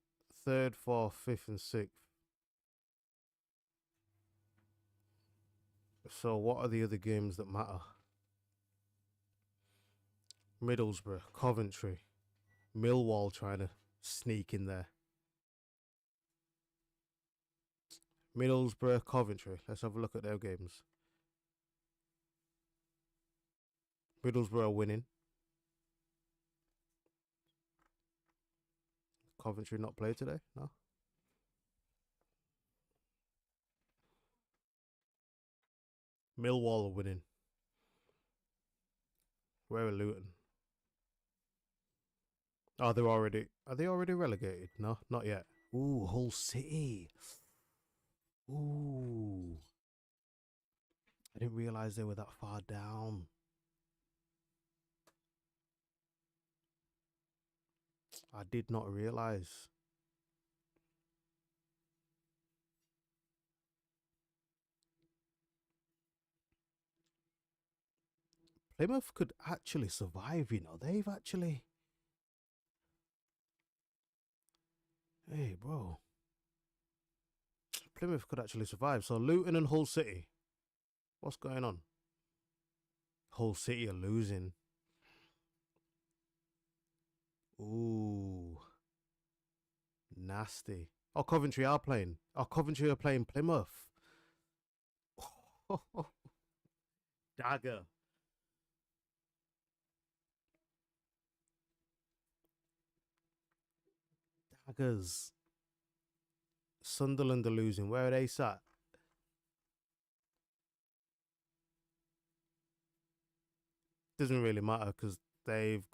3rd, 4th, 5th, and 6th. So what are the other games that matter? Middlesbrough, Coventry, Millwall trying to sneak in there. Middlesbrough, Coventry. Let's have a look at their games. Middlesbrough are winning. Coventry not played today? No. Millwall are winning. Where are Luton? Oh, are they already relegated? No, not yet. Ooh, Hull City. Ooh. I didn't realise they were that far down. I did not realise. Plymouth could actually survive, you know. They've actually... Hey, bro. Plymouth could actually survive. So Luton and Hull City. What's going on? Hull City are losing. Ooh. Nasty. Oh, Coventry are playing. Oh, Coventry are playing Plymouth. Dagger. Daggers. Sunderland are losing. Where are they sat? Doesn't really matter because they've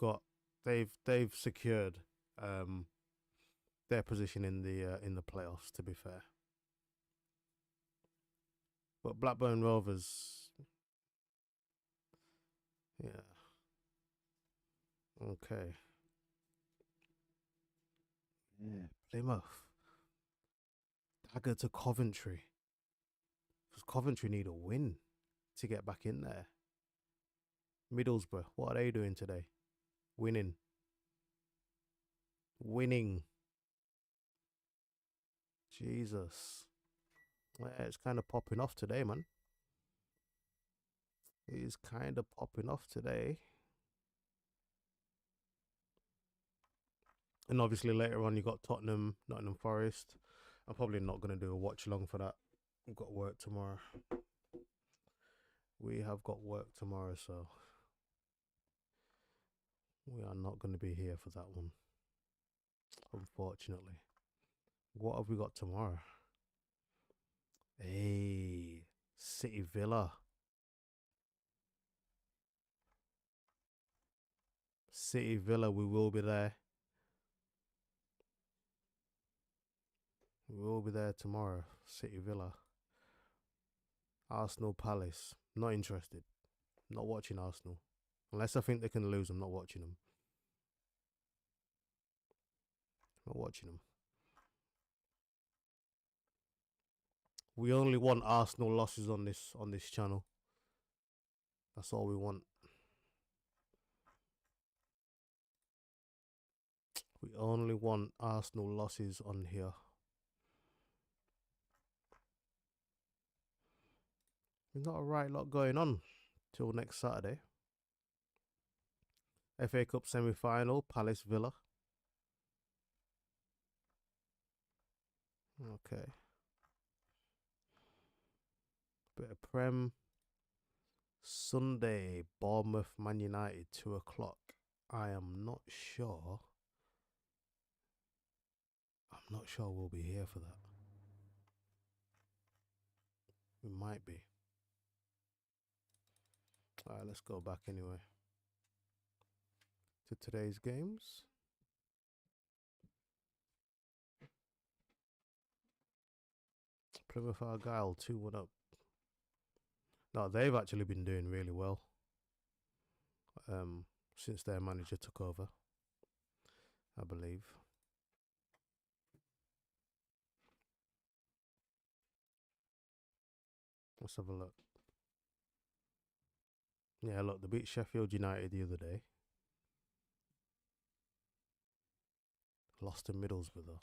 secured their position in the playoffs, to be fair. But Blackburn Rovers, yeah, okay, yeah, Plymouth, dagger to Coventry, because Coventry need a win to get back in there. Middlesbrough, what are they doing today? Winning. Winning. Jesus. Yeah, it's kind of popping off today, man. It is kind of popping off today. And obviously later on you got Tottenham, Nottingham Forest. I'm probably not going to do a watch along for that. We've got work tomorrow. We have got work tomorrow, so we are not going to be here for that one, unfortunately. What have we got tomorrow? Hey, City Villa. City Villa, we will be there. We will be there tomorrow. City Villa. Arsenal Palace. Not interested. Not watching Arsenal. Unless I think they can lose, I'm not watching them. Not watching them. We only want Arsenal losses on this channel. That's all we want. We only want Arsenal losses on here. We've got a right lot going on till next Saturday. FA Cup semi-final, Palace Villa. Okay. Bit of Prem. Sunday, Bournemouth, Man United, 2 o'clock. I am not sure. I'm not sure we'll be here for that. We might be. Alright, let's go back anyway to today's games. Plymouth Argyle 2-1 up. No, they've actually been doing really well since their manager took over, I believe. Let's have a look. Yeah, look, they beat Sheffield United the other day. Lost to Middlesbrough though.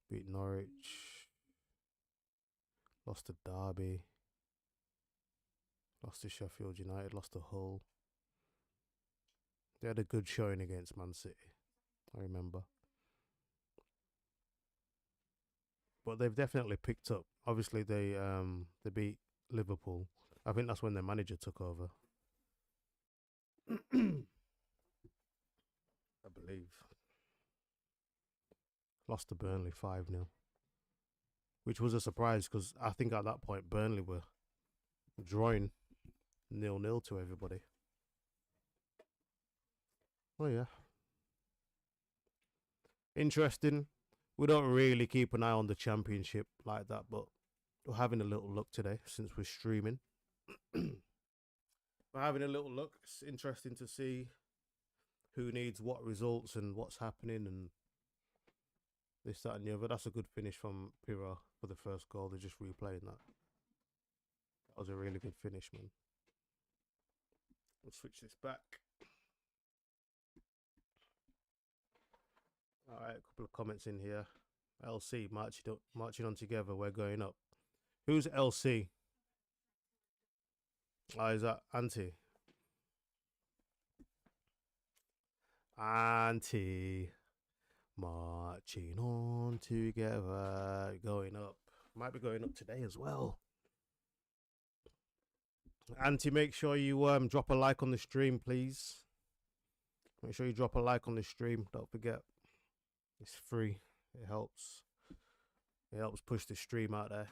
Beat Norwich. Lost to Derby. Lost to Sheffield United. Lost to Hull. They had a good showing against Man City, I remember. But they've definitely picked up. Obviously, they beat Liverpool. I think that's when their manager took over. I believe. Lost to Burnley 5-0. Which was a surprise because I think at that point Burnley were drawing 0-0 to everybody. Oh yeah. Interesting. We don't really keep an eye on the championship like that, but we're having a little look today since we're streaming. We're having a little look. It's interesting to see who needs what results and what's happening and this, that, and the other. That's a good finish from Pira for the first goal. They're just replaying that. That was a really good finish, man. We'll switch this back. All right, a couple of comments in here. LC, marching on together. We're going up. Who's LC? Oh, is that Auntie? Auntie. Marching on together. Going up. Might be going up today as well. Auntie, make sure you drop a like on the stream, please. Make sure you drop a like on the stream. Don't forget. It's free. It helps. It helps push the stream out there.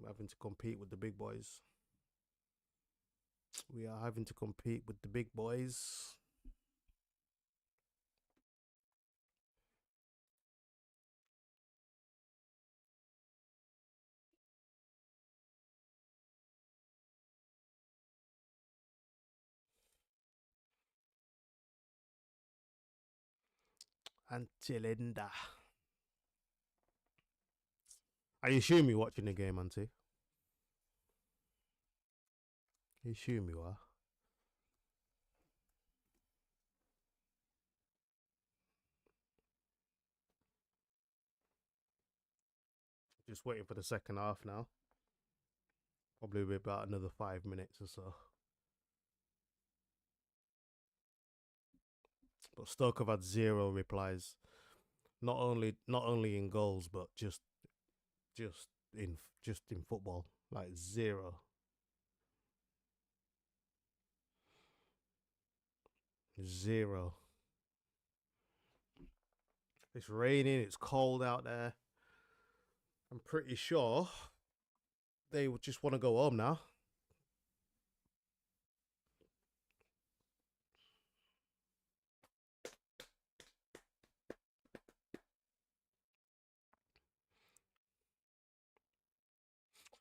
We're having to compete with the big boys. We are having to compete with the big boys. Auntie Linda. I assume you're watching the game, Auntie. I assume you are. Just waiting for the second half now. Probably be about another 5 minutes or so. But Stoke have had zero replies. Not only in goals, but just just in football. Like zero. Zero. It's raining, it's cold out there. I'm pretty sure they would just want to go home now.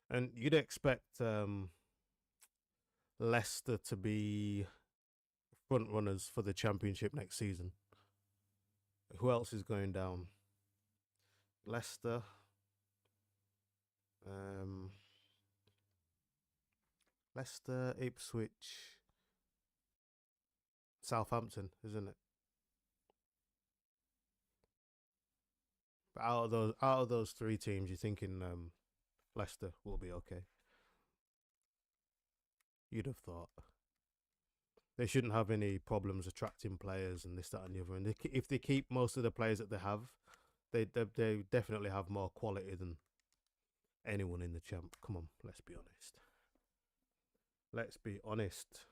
And you'd expect Leicester to be front runners for the championship next season. Who else is going down? Leicester. Um, Leicester, Ipswich, Southampton, isn't it? But out of those three teams, you're thinking Leicester will be okay. You'd have thought they shouldn't have any problems attracting players and this, that, and the other. And if they keep most of the players that they have, they definitely have more quality than anyone in the champ. Come on, let's be honest. Let's be honest.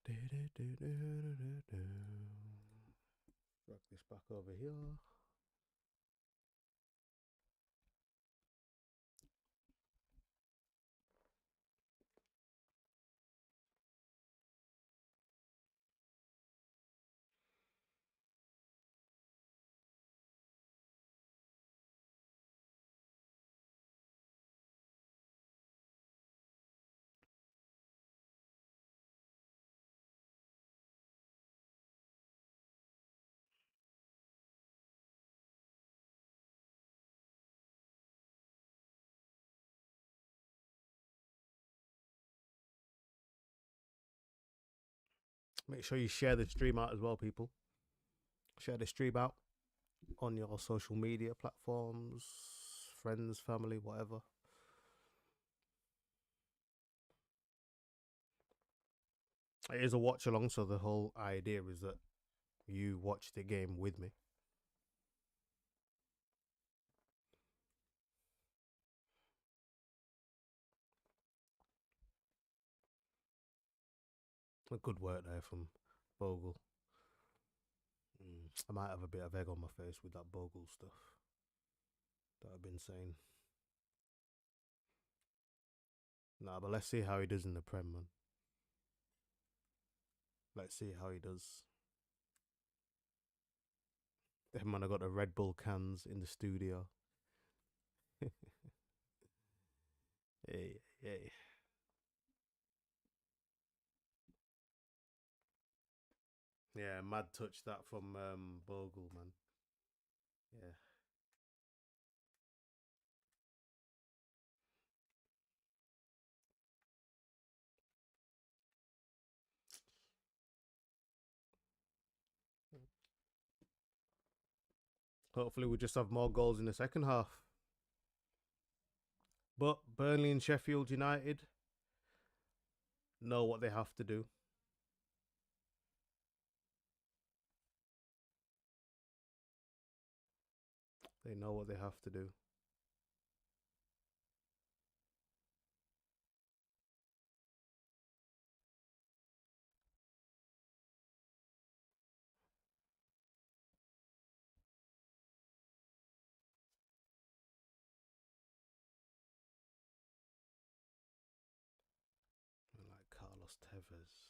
Drag this back over here. Make sure you share the stream out as well, people. Share the stream out on your social media platforms, friends, family, whatever. It is a watch along, so the whole idea is that you watch the game with me. A good work there from Bogle. I might have a bit of egg on my face with that Bogle stuff that I've been saying. Nah, but let's see how he does in the Prem, man. Let's see how he does. Then, man, I got the Red Bull cans in the studio. Hey, hey. Yeah, mad touch that from Bogle, man. Yeah. Hopefully, we just have more goals in the second half. But Burnley and Sheffield United know what they have to do. They know what they have to do. Like Carlos Tevez.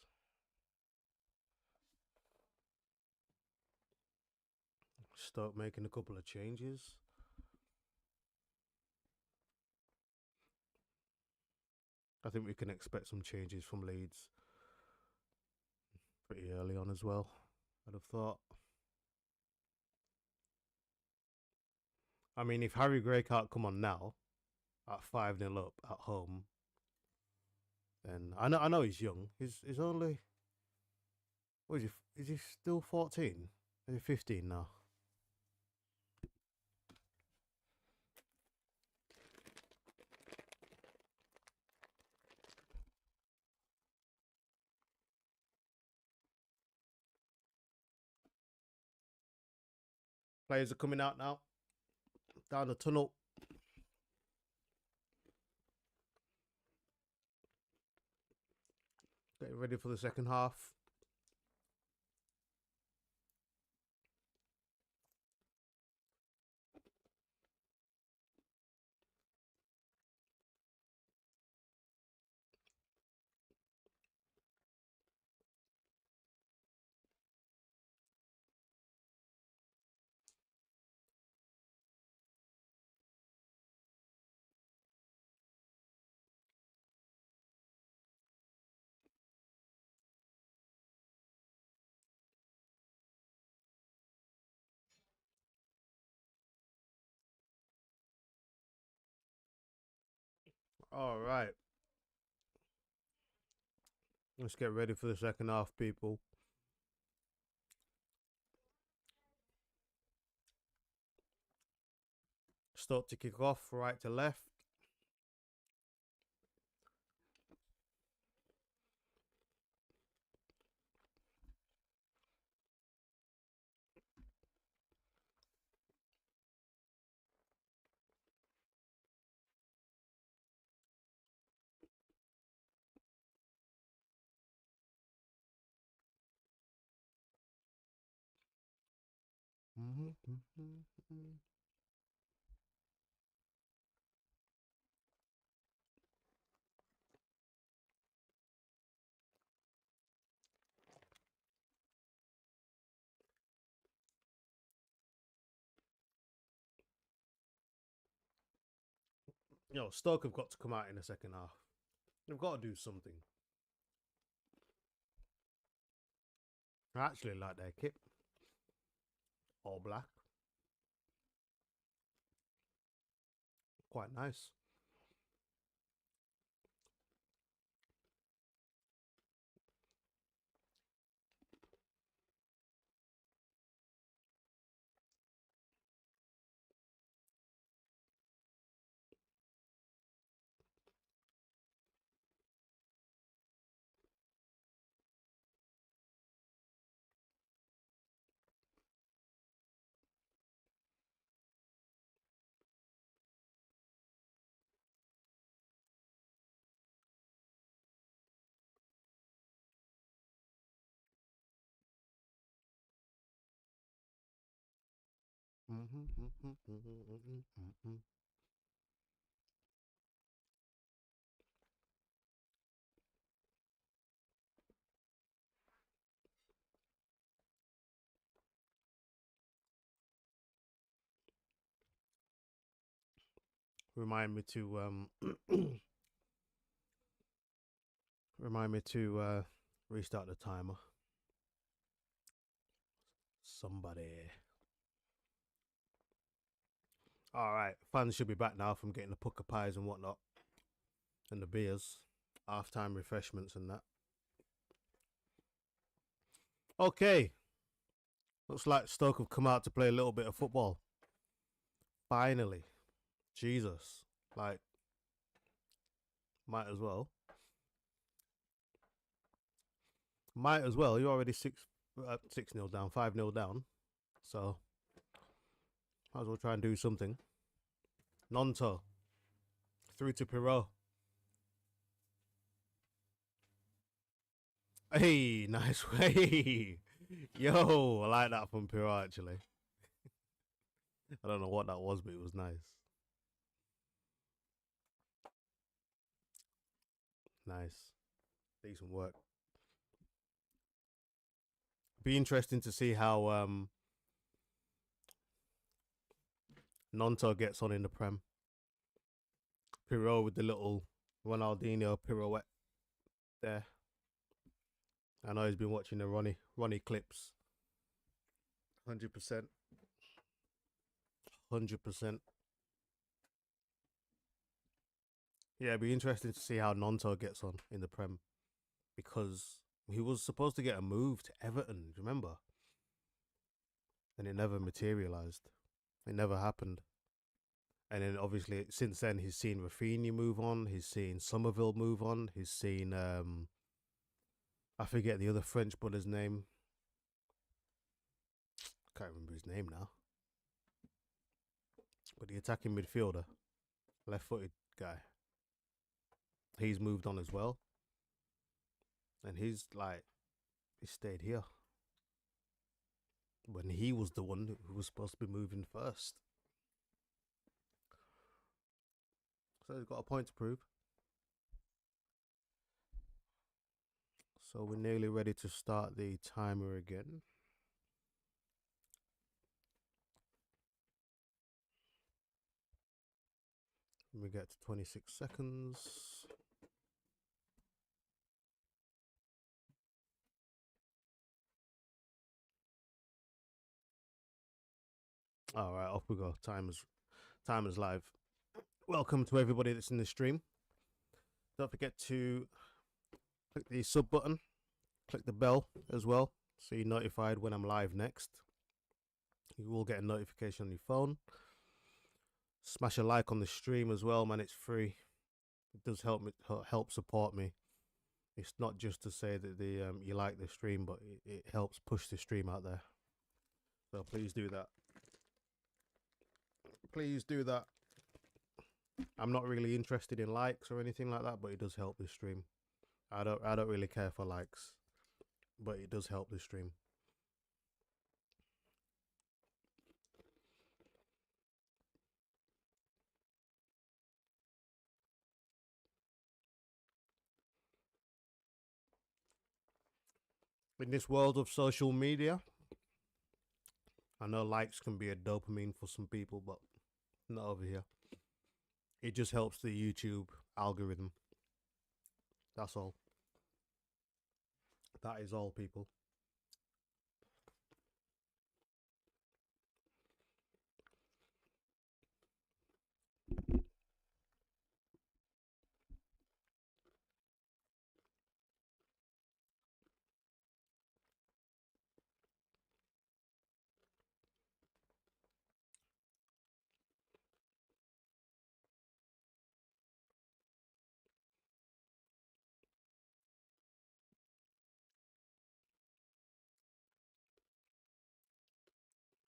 Start making a couple of changes. I think we can expect some changes from Leeds pretty early on as well. I'd have thought. I mean, if Harry Gray can't come on now at 5-0 up at home, then I know he's young. He's only, what is he? Is he still 14? Is he 15 now? Players are coming out now down the tunnel. Getting ready for the second half. All right. Let's get ready for the second half, people. Start to kick off, right to left. Stoke have got to come out in the second half. They've got to do something. I actually like their kit. All black. Quite nice. Remind me to restart the timer. Somebody. All right, fans should be back now from getting the pucker pies and whatnot, and the beers, half-time refreshments and that. Okay, looks like Stoke have come out to play a little bit of football. Finally, Jesus, like, might as well. Might as well. You're already 6-0 down, 5-0 down, so might as well try and do something. Nonto through to Pirot. Hey, nice way. Yo, I like that from Pirot actually. I don't know what that was, but it was nice. Nice. Decent work. Be interesting to see how Nonto gets on in the Prem. Pirot with the little Ronaldinho pirouette there. I know he's been watching the Ronnie clips. 100%. 100%. Yeah, it'd be interesting to see how Nonto gets on in the Prem because he was supposed to get a move to Everton, do you remember? And it never materialized. It never happened. And then obviously since then he's seen Rafinha move on, he's seen Somerville move on, he's seen I forget the other French brother's name. Can't remember his name now. But the attacking midfielder, left footed guy. He's moved on as well. And he's like he stayed here. When he was the one who was supposed to be moving first. So he's got a point to prove. So we're nearly ready to start the timer again. We get to 26 seconds. All right, off we go. Timer's live. Welcome to everybody that's in the stream. Don't forget to click the sub button, click the bell as well, so you're notified when I'm live next. You will get a notification on your phone. Smash a like on the stream as well, man. It's free. It does help support me. It's not just to say that you like the stream, but it helps push the stream out there. So please do that. Please do that. I'm not really interested in likes or anything like that, but it does help the stream. I don't really care for likes, but it does help the stream. In this world of social media, I know likes can be a dopamine for some people, but not over here. It just helps the YouTube algorithm. That's all. That is all, people.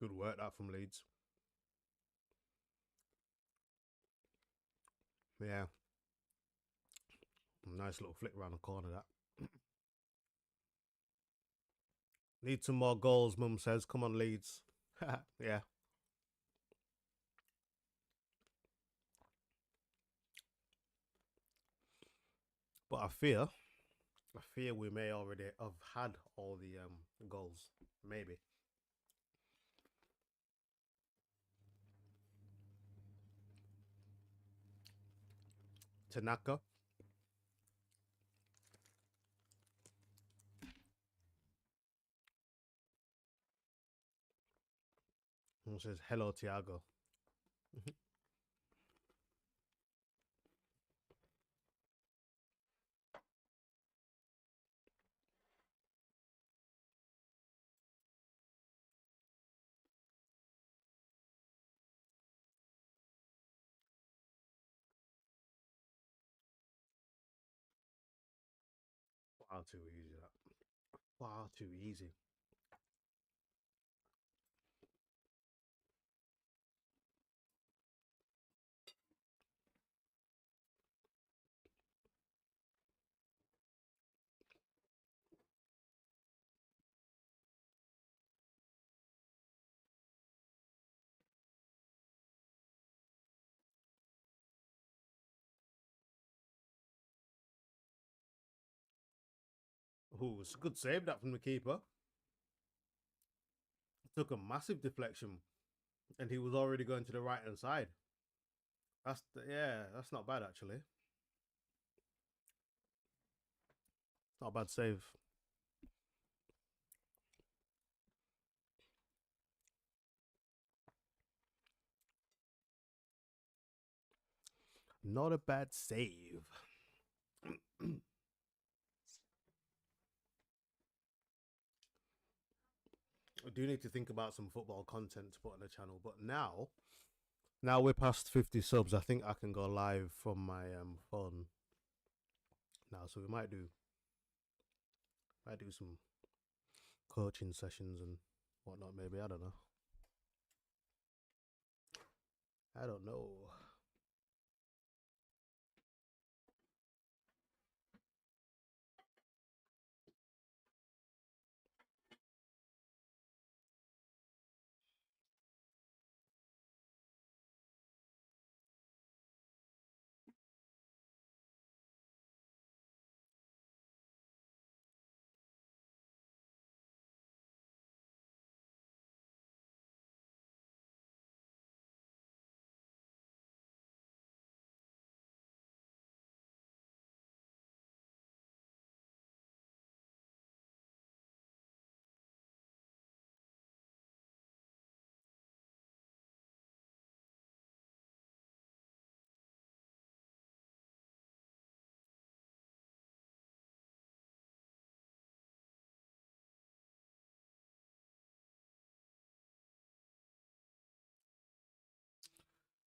Good work that from Leeds. Yeah. Nice little flick around the corner, that. Need some more goals, Mum says. Come on, Leeds. Yeah. But I fear we may already have had all the goals. Maybe. Tanaka. It says, hello, Tiago. Far too easy, that. Far too easy. Oh, it's a good save, that, from the keeper. Took a massive deflection, and he was already going to the right-hand side. That's not bad, actually. Not a bad save. Not a bad save. I do need to think about some football content to put on the channel, but now we're past 50 subs. I think I can go live from my phone now, so we might do some coaching sessions and whatnot. Maybe I don't know. I don't know.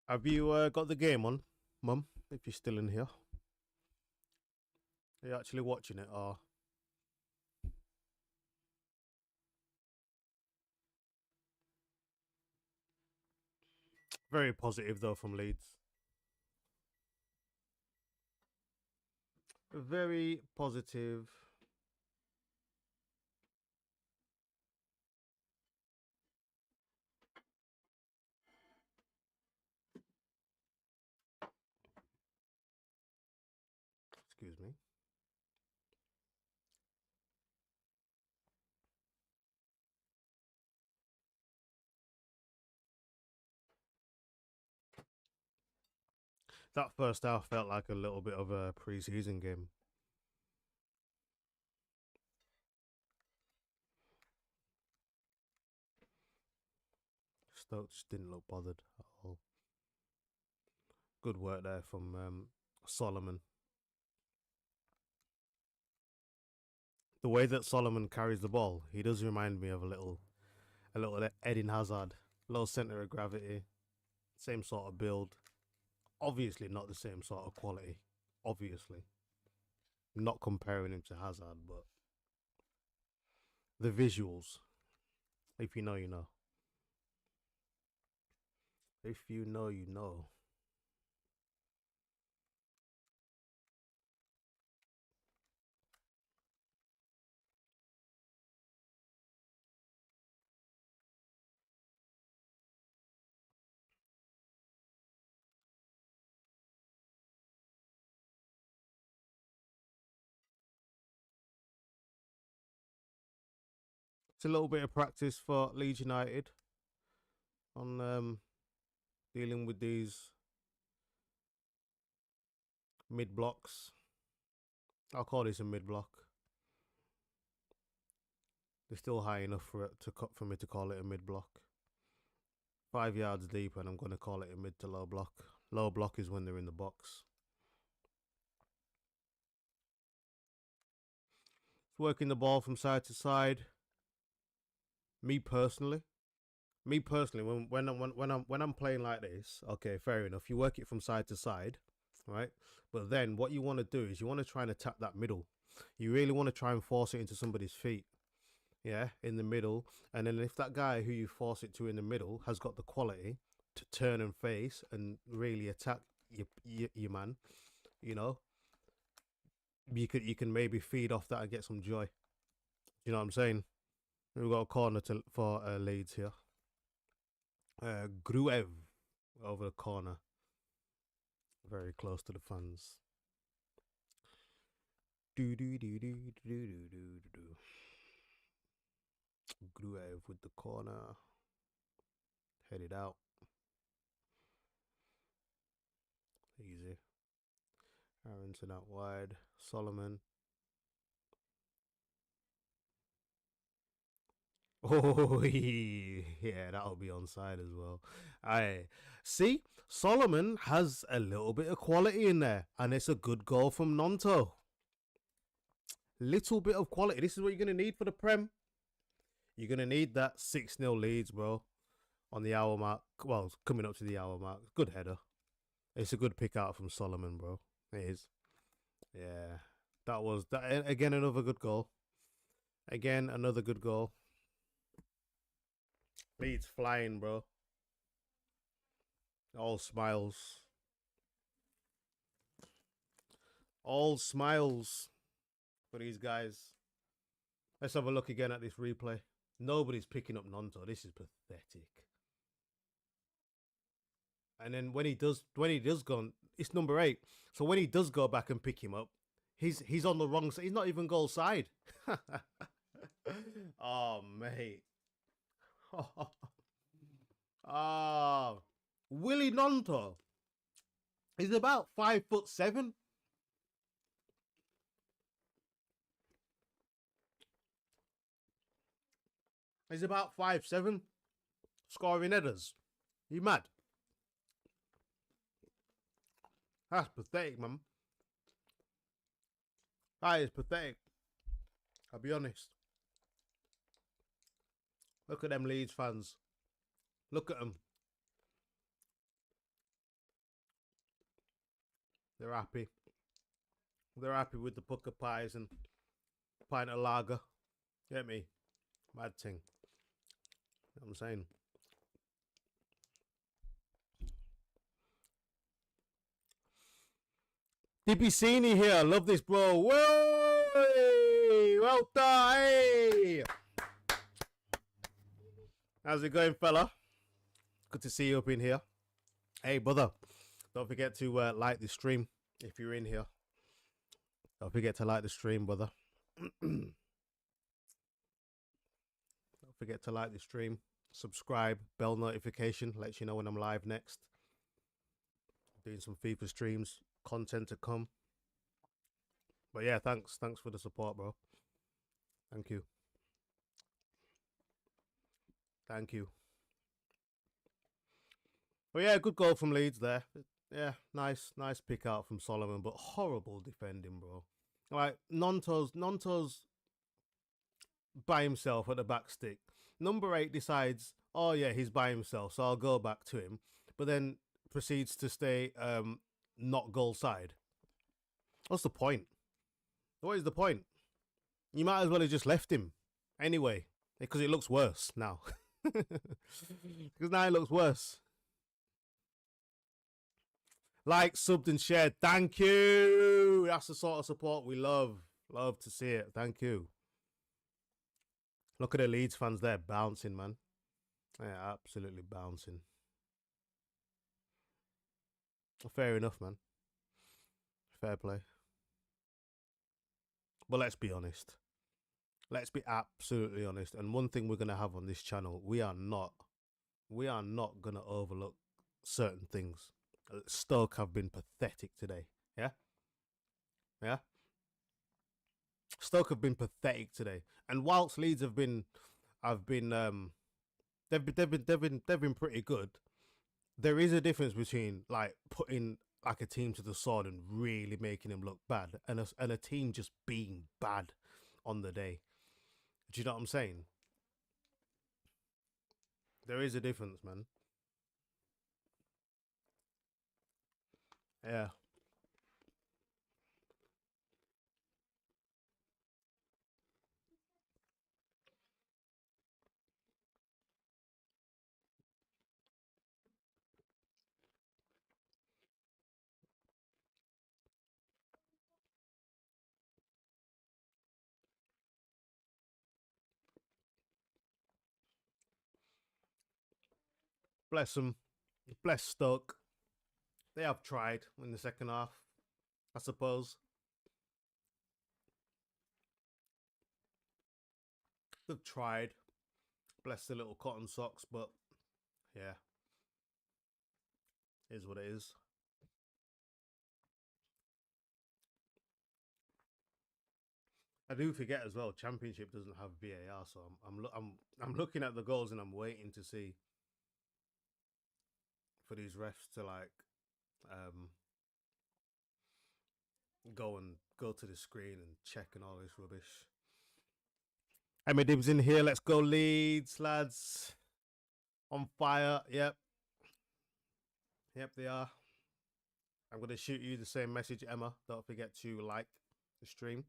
Have you got the game on, Mum? If you're still in here, are you actually watching it? Or very positive though from Leeds. Very positive. Excuse me. That first half felt like a little bit of a pre-season game. Stoke just didn't look bothered at all. Good work there from Solomon. The way that Solomon carries the ball, he does remind me of a little Eden Hazard, low center of gravity, same sort of build. Obviously, not the same sort of quality. Obviously, not comparing him to Hazard, but the visuals. If you know, you know. If you know, you know. It's a little bit of practice for Leeds United on dealing with these mid blocks. I'll call this a mid block. They're still high enough for me to call it a mid block. 5 yards deep, and I'm going to call it a mid to low block. Low block is when they're in the box. It's working the ball from side to side. Me personally, when I'm playing like this, okay, fair enough. You work it from side to side, right? But then what you want to do is you want to try and attack that middle. You really want to try and force it into somebody's feet, yeah, in the middle. And then if that guy who you force it to in the middle has got the quality to turn and face and really attack your man, you know, you can maybe feed off that and get some joy. You know what I'm saying? We've got a corner for Leeds here. Gruev over the corner, very close to the fans. Do do do do do do do do. Gruev with the corner, headed out. Easy. Aronson out wide. Solomon. Oh, yeah, that'll be onside as well. Aye. See, Solomon has a little bit of quality in there, and it's a good goal from Nonto. Little bit of quality. This is what you're going to need for the Prem. You're going to need that 6-0 Leeds, bro, on the hour mark. Well, it's coming up to the hour mark. Good header. It's a good pick out from Solomon, bro. It is. Yeah. That was, that again, another good goal. Again, another good goal. Leeds flying, bro. All smiles. All smiles for these guys. Let's have a look again at this replay. Nobody's picking up Nonto. This is pathetic. And then when he does go, it's number 8. So when he does go back and pick him up, he's on the wrong side. He's not even goal side. Oh, mate. Oh, Willie Nonto. He's about 5'7". He's about 5'7", scoring headers. You mad? That's pathetic, man. That is pathetic. I'll be honest. Look at them Leeds fans. Look at them. They're happy. They're happy with the pucker pies and pint of lager. Get me? Mad thing. You know what I'm saying? DBCini here. Love this, bro. Whoa! Well done. Hey! How's it going, fella? Good to see you up in here. Hey, brother. Don't forget to like the stream if you're in here. Don't forget to like the stream, brother. Don't forget to like the stream. Subscribe. Bell notification. Lets you know when I'm live next. Doing some FIFA streams. Content to come. But yeah, thanks for the support, bro. Thank you. But yeah, good goal from Leeds there. Yeah, nice pick out from Solomon, but horrible defending, bro. Like Nonto's by himself at the back stick. Number 8 decides, oh yeah, he's by himself, so I'll go back to him. But then proceeds to stay not goal side. What's the point? What is the point? You might as well have just left him anyway, because it looks worse now. Because now it looks worse. Like, subbed and shared. Thank you. That's the sort of support we love. Love to see it. Thank you. Look at the Leeds fans there bouncing, man. Yeah, absolutely bouncing. Fair enough, man. Fair play. But let's be honest. Let's be absolutely honest. And one thing we're going to have on this channel, we are not going to overlook certain things. Stoke have been pathetic today. Yeah? Yeah? Stoke have been pathetic today. And whilst Leeds they've been pretty good. There is a difference between like putting like a team to the sword and really making them look bad, and a team just being bad on the day. Do you know what I'm saying? There is a difference, man. Yeah. Bless them. Bless Stoke. They have tried in the second half, I suppose. They've tried. Bless the little cotton socks, but yeah. Is what it is. I do forget as well. Championship doesn't have VAR, so I'm looking at the goals and I'm waiting to see for these refs to like um go to the screen and check and all this rubbish. Emma Dibs in here. Let's go Leeds, lads. On fire. Yep. Yep, they are. I'm going to shoot you the same message, Emma. Don't forget to like the stream,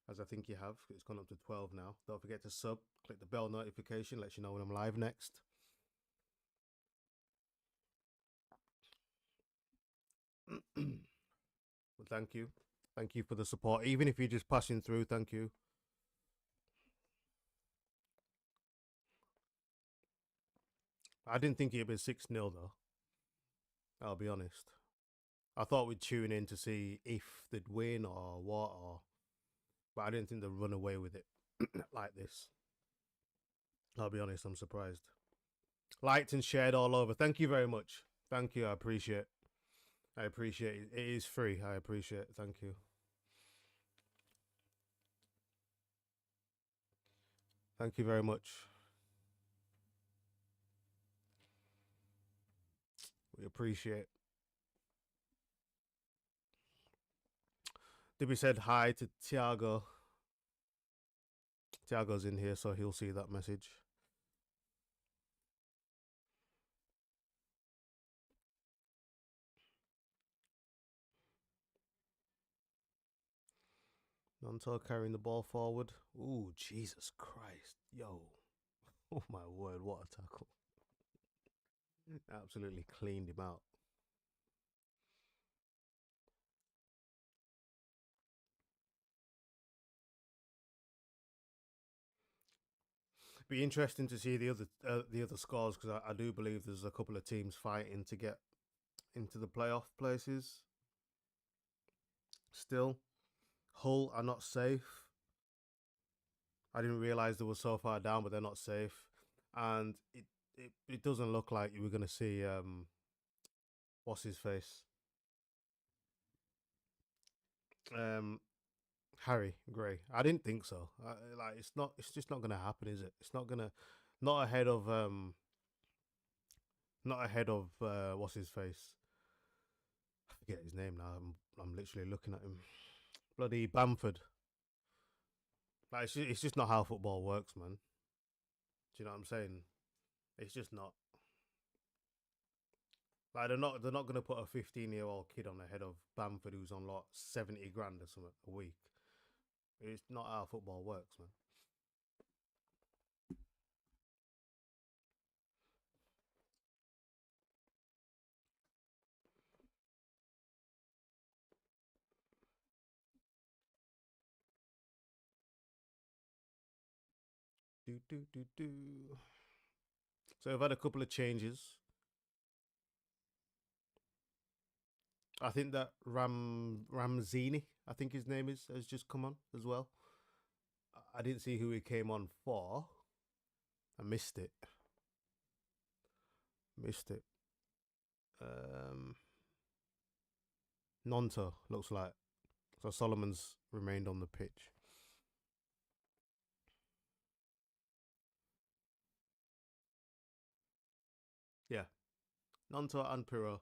as I think you have. It's gone up to 12 now. Don't forget to sub. Click the bell notification. Lets you know when I'm live next. Well, thank you. Thank you for the support. Even if you're just passing through, thank you. I didn't think it'd be 6-0 though. I'll be honest. I thought we'd tune in to see if they'd win or what, but I didn't think they'd run away with it like this. I'll be honest, I'm surprised. Liked and shared all over. Thank you very much. Thank you. I appreciate it. I appreciate it. It is free. I appreciate it. Thank you. Thank you very much. We appreciate it. Dibby said hi to Tiago. Tiago's in here, so he'll see that message. Nanto carrying the ball forward. Ooh, Jesus Christ. Yo. Oh my word, what a tackle. Absolutely cleaned him out. Be interesting to see the other scores, because I do believe there's a couple of teams fighting to get into the playoff places. Still, Hull are not safe. I didn't realize they were so far down, but they're not safe, and it doesn't look like we're gonna see what's his face, Harry Gray. I didn't think so. Like it's not. It's just not gonna happen, is it? It's not gonna. Not ahead of Not ahead of what's his face. I forget his name now. I'm literally looking at him. Bloody Bamford. Like it's just not how football works, man. Do you know what I'm saying? It's just not. Like they're not gonna put a 15-year-old kid on the head of Bamford who's on like 70 grand or something a week. It's not how football works, man. Do. So we've had a couple of changes. I think that Ramzini, I think his name is, has just come on as well. I didn't see who he came on for. I missed it. Missed it. Nonto looks like. So Solomon's remained on the pitch. Yeah. Nonto and Piro.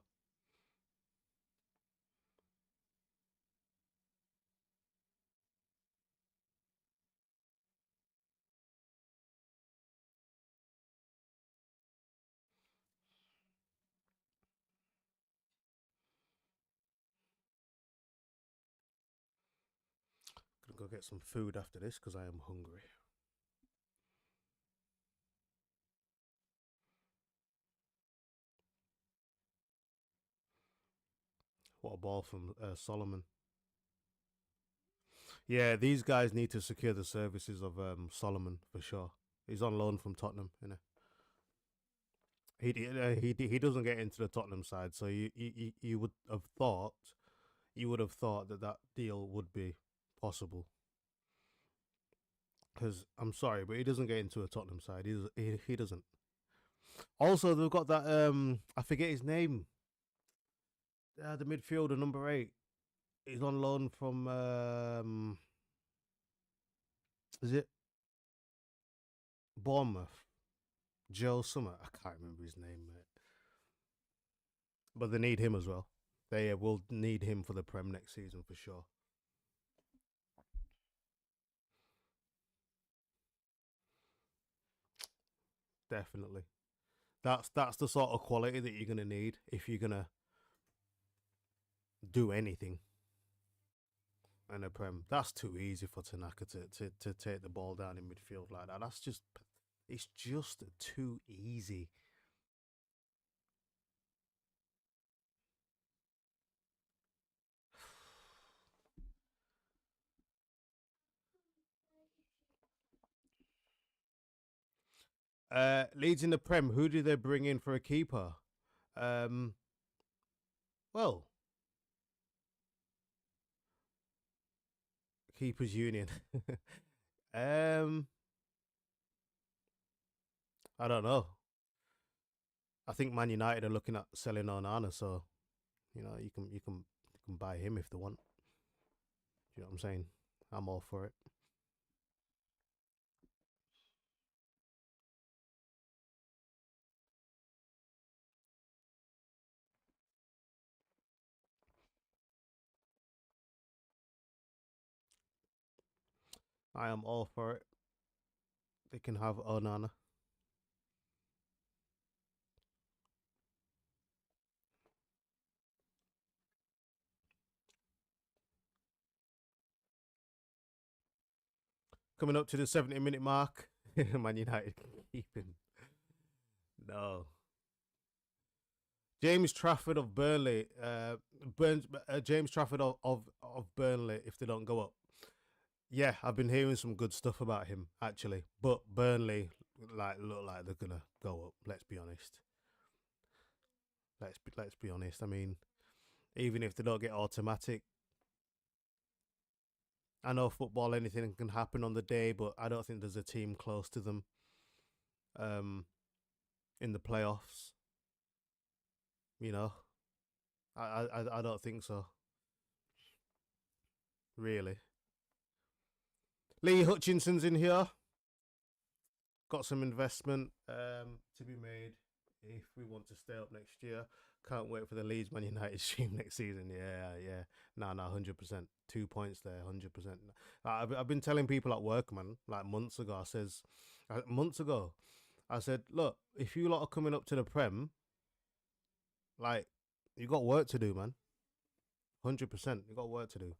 Gonna go get some food after this because I am hungry. What a ball from Solomon. Yeah, these guys need to secure the services of Solomon for sure. He's on loan from Tottenham, you know. He doesn't get into the Tottenham side, so you would have thought that deal would be possible. Because I'm sorry, but he doesn't get into a Tottenham side. He doesn't. Also, they've got that I forget his name. The midfielder number 8. He's on loan from is it Bournemouth? Joe Summer. I can't remember his name, mate. but they need him as well. They will need him for the Prem next season for sure. Definitely. That's the sort of quality that you're gonna need if you're gonna do anything in a Prem. That's too easy for Tanaka to take the ball down in midfield like that. It's just too easy. Leeds in the Prem. Who do they bring in for a keeper? Um, well, keepers union. um, I don't know. I think Man United are looking at selling Onana, so you can buy him if they want. Do you know what I'm saying? I'm all for it. I am all for it. They can have Onana. Coming up to the 70-minute mark. Man United can keep him. No. James Trafford of Burnley. James Trafford of Burnley if they don't go up. Yeah, I've been hearing some good stuff about him actually, but Burnley look like they're gonna go up. Let's be honest. Let's be honest. I mean, even if they don't get automatic, I know football anything can happen on the day, but I don't think there's a team close to them um, in the playoffs. You know, I don't think so. Really, Lee Hutchinson's in here. Got some investment to be made if we want to stay up next year. Can't wait for the Leeds Man United stream next season. Yeah, yeah. No, 100%. 2 points there, 100%. I've been telling people at work, man, like months ago, I said, look, if you lot are coming up to the Prem, like, you got work to do, man. 100%. You got work to do.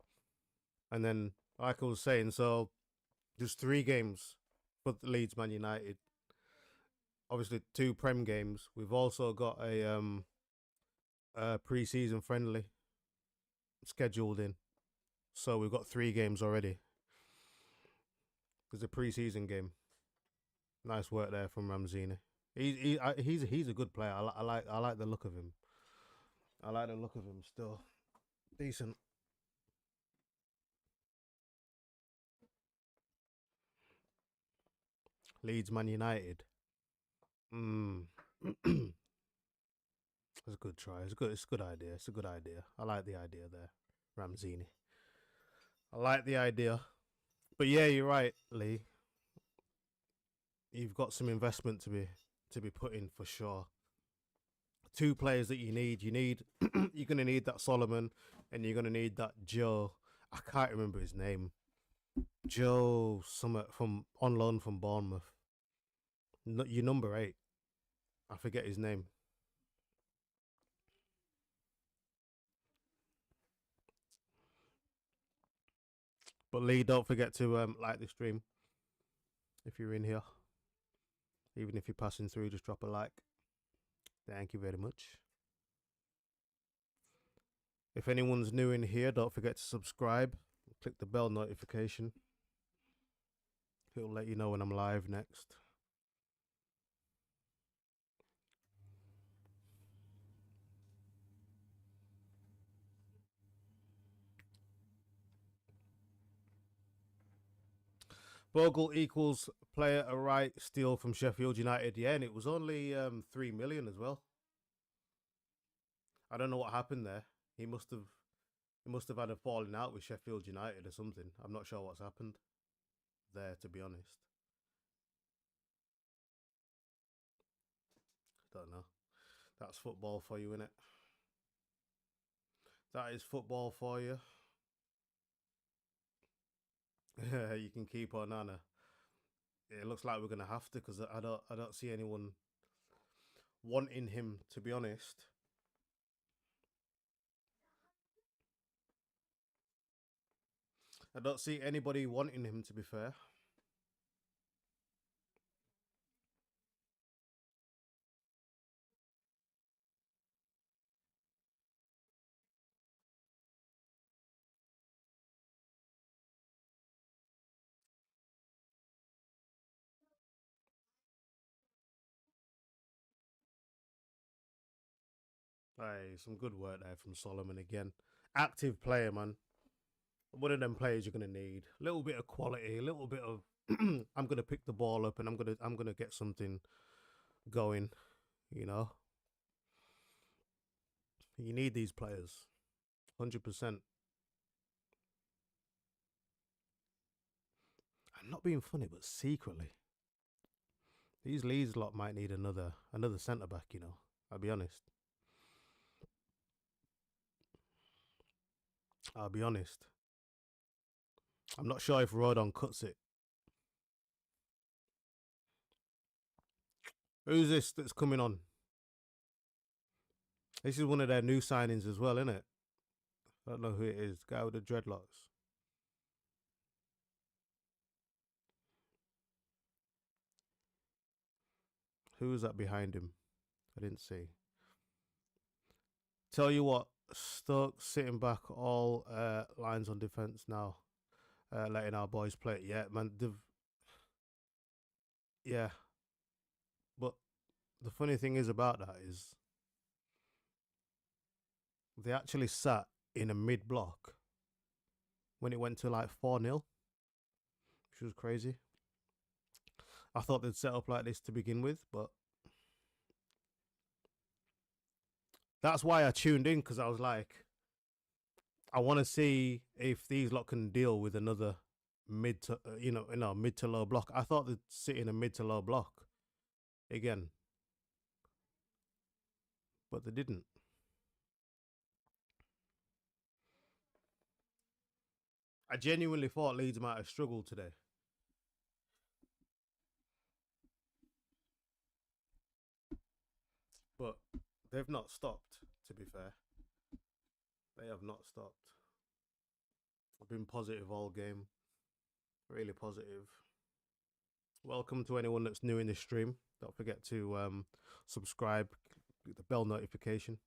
And then, like I was saying, so there's 3 games for the Leeds Man United. Obviously, 2 Prem games. We've also got a pre-season friendly scheduled in. So we've got 3 games already. There's a pre-season game. Nice work there from Ramzini. He's a good player. I like the look of him. I like the look of him still. Decent. Leeds Man United. Mm. It's a good try. It's a good idea. It's a good idea. I like the idea there. Ramzini. I like the idea. But yeah, you're right, Lee. You've got some investment to be put in for sure. 2 players that you need. You're gonna need that Solomon, and you're gonna need that Joe. I can't remember his name. Joe Summit from on loan from Bournemouth. No, your number 8. I forget his name. But Lee, don't forget to like the stream if you're in here. Even if you're passing through, just drop a like. Thank you very much. If anyone's new in here, don't forget to subscribe. Click the bell notification. It'll let you know when I'm live next. Bogle equals player a right steal from Sheffield United. Yeah, and it was only 3 million as well. I don't know what happened there. He must have had a falling out with Sheffield United or something. I'm not sure what's happened there, to be honest. Don't know. That's football for you, innit? That is football for you. You can keep on Nana. It looks like we're gonna have to because I don't see anyone wanting him, to be honest. I don't see anybody wanting him, to be fair. Hey, some good work there from Solomon again. Active player, man. One of them players you're gonna need. A little bit of quality, a little bit of I'm gonna pick the ball up and I'm gonna get something going, you know. You need these players. 100%. I'm not being funny, but secretly, these Leeds lot might need another centre back, you know. I'll be honest. I'll be honest. I'm not sure if Rodon cuts it. Who's this that's coming on? This is one of their new signings as well, isn't it? I don't know who it is. Guy with the dreadlocks. Who was that behind him? I didn't see. Tell you what, Stoke sitting back all lines on defence now, letting our boys play. Yeah, man. Yeah, but the funny thing is about that is they actually sat in a mid block when it went to like 4-0, which was crazy. I thought they'd set up like this to begin with, but that's why I tuned in because I was like, I want to see if these lot can deal with another mid to mid to low block. I thought they'd sit in a mid to low block again, but they didn't. I genuinely thought Leeds might have struggled today, but they've not stopped. To be fair, they have not stopped. I've been positive all game, really positive. Welcome to anyone that's new in the stream. Don't forget to subscribe, click the bell notification,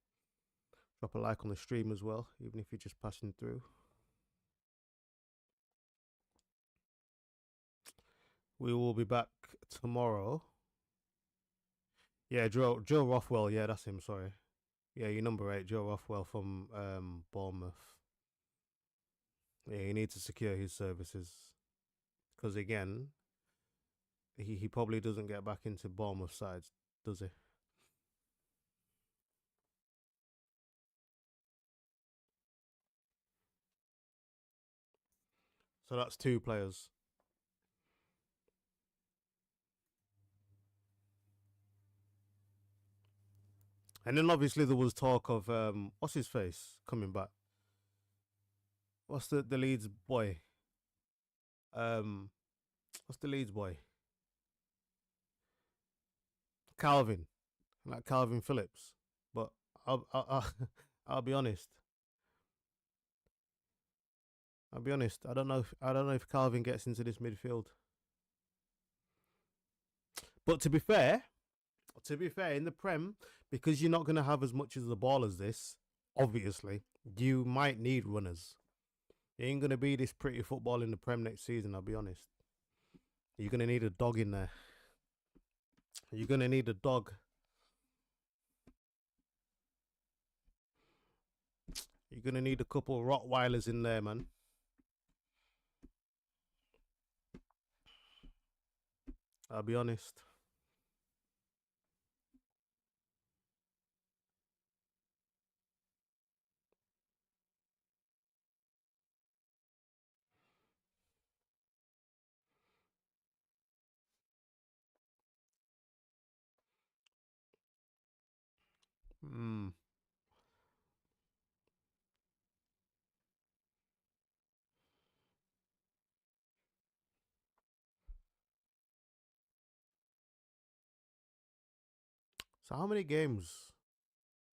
drop a like on the stream as well, even if you're just passing through. We will be back tomorrow. Yeah, Joe Rothwell. Yeah, that's him. Sorry. Yeah, your number 8, Joe Rothwell from Bournemouth. Yeah, you need to secure his services because again, he probably doesn't get back into Bournemouth sides, does he? So that's 2 players. And then obviously there was talk of what's his face coming back. What's the Leeds boy? Um, what's the Leeds boy? Calvin, like Calvin Phillips. But I'll I'll be honest. I'll be honest. I don't know if Calvin gets into this midfield. But to be fair, in the Prem, because you're not going to have as much as the ball as this, obviously, you might need runners. It ain't going to be this pretty football in the Prem next season, I'll be honest. You're going to need a dog in there. You're going to need a dog. You're going to need a couple of Rottweilers in there, man. I'll be honest. Mm. So how many games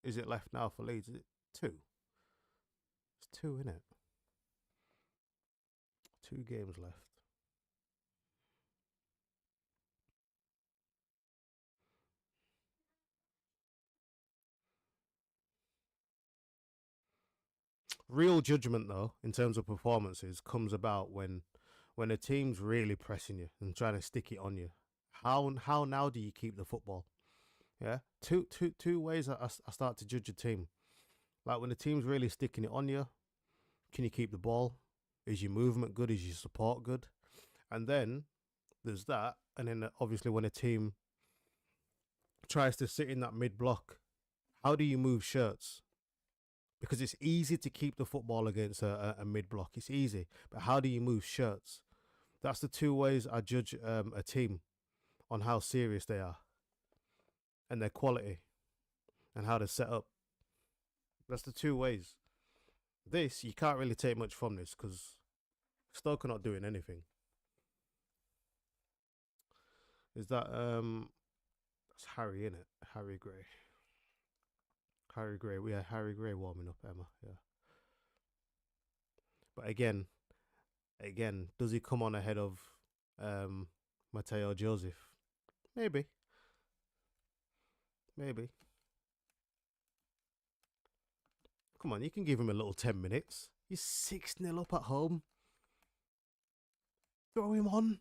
is it left now for Leeds? Is it two? It's two, isn't it? 2 games left. Real judgment, though, in terms of performances, comes about when a team's really pressing you and trying to stick it on you. How now do you keep the football? Yeah, two ways I start to judge a team. Like when the team's really sticking it on you, can you keep the ball? Is your movement good? Is your support good? And then there's that, and then obviously when a team tries to sit in that mid block, how do you move shirts? Because it's easy to keep the football against a mid block. It's easy, but how do you move shirts? That's the two ways I judge a team on how serious they are and their quality and how they're set up. That's the two ways. This you can't really take much from this because Stoke are not doing anything. Is that that's Harry in it? Harry Gray. Harry Gray. Yeah, Harry Gray warming up Emma. Yeah. But again, does he come on ahead of Matteo Joseph? Maybe. Maybe. Come on, you can give him a little 10 minutes. He's 6-0 up at home. Throw him on.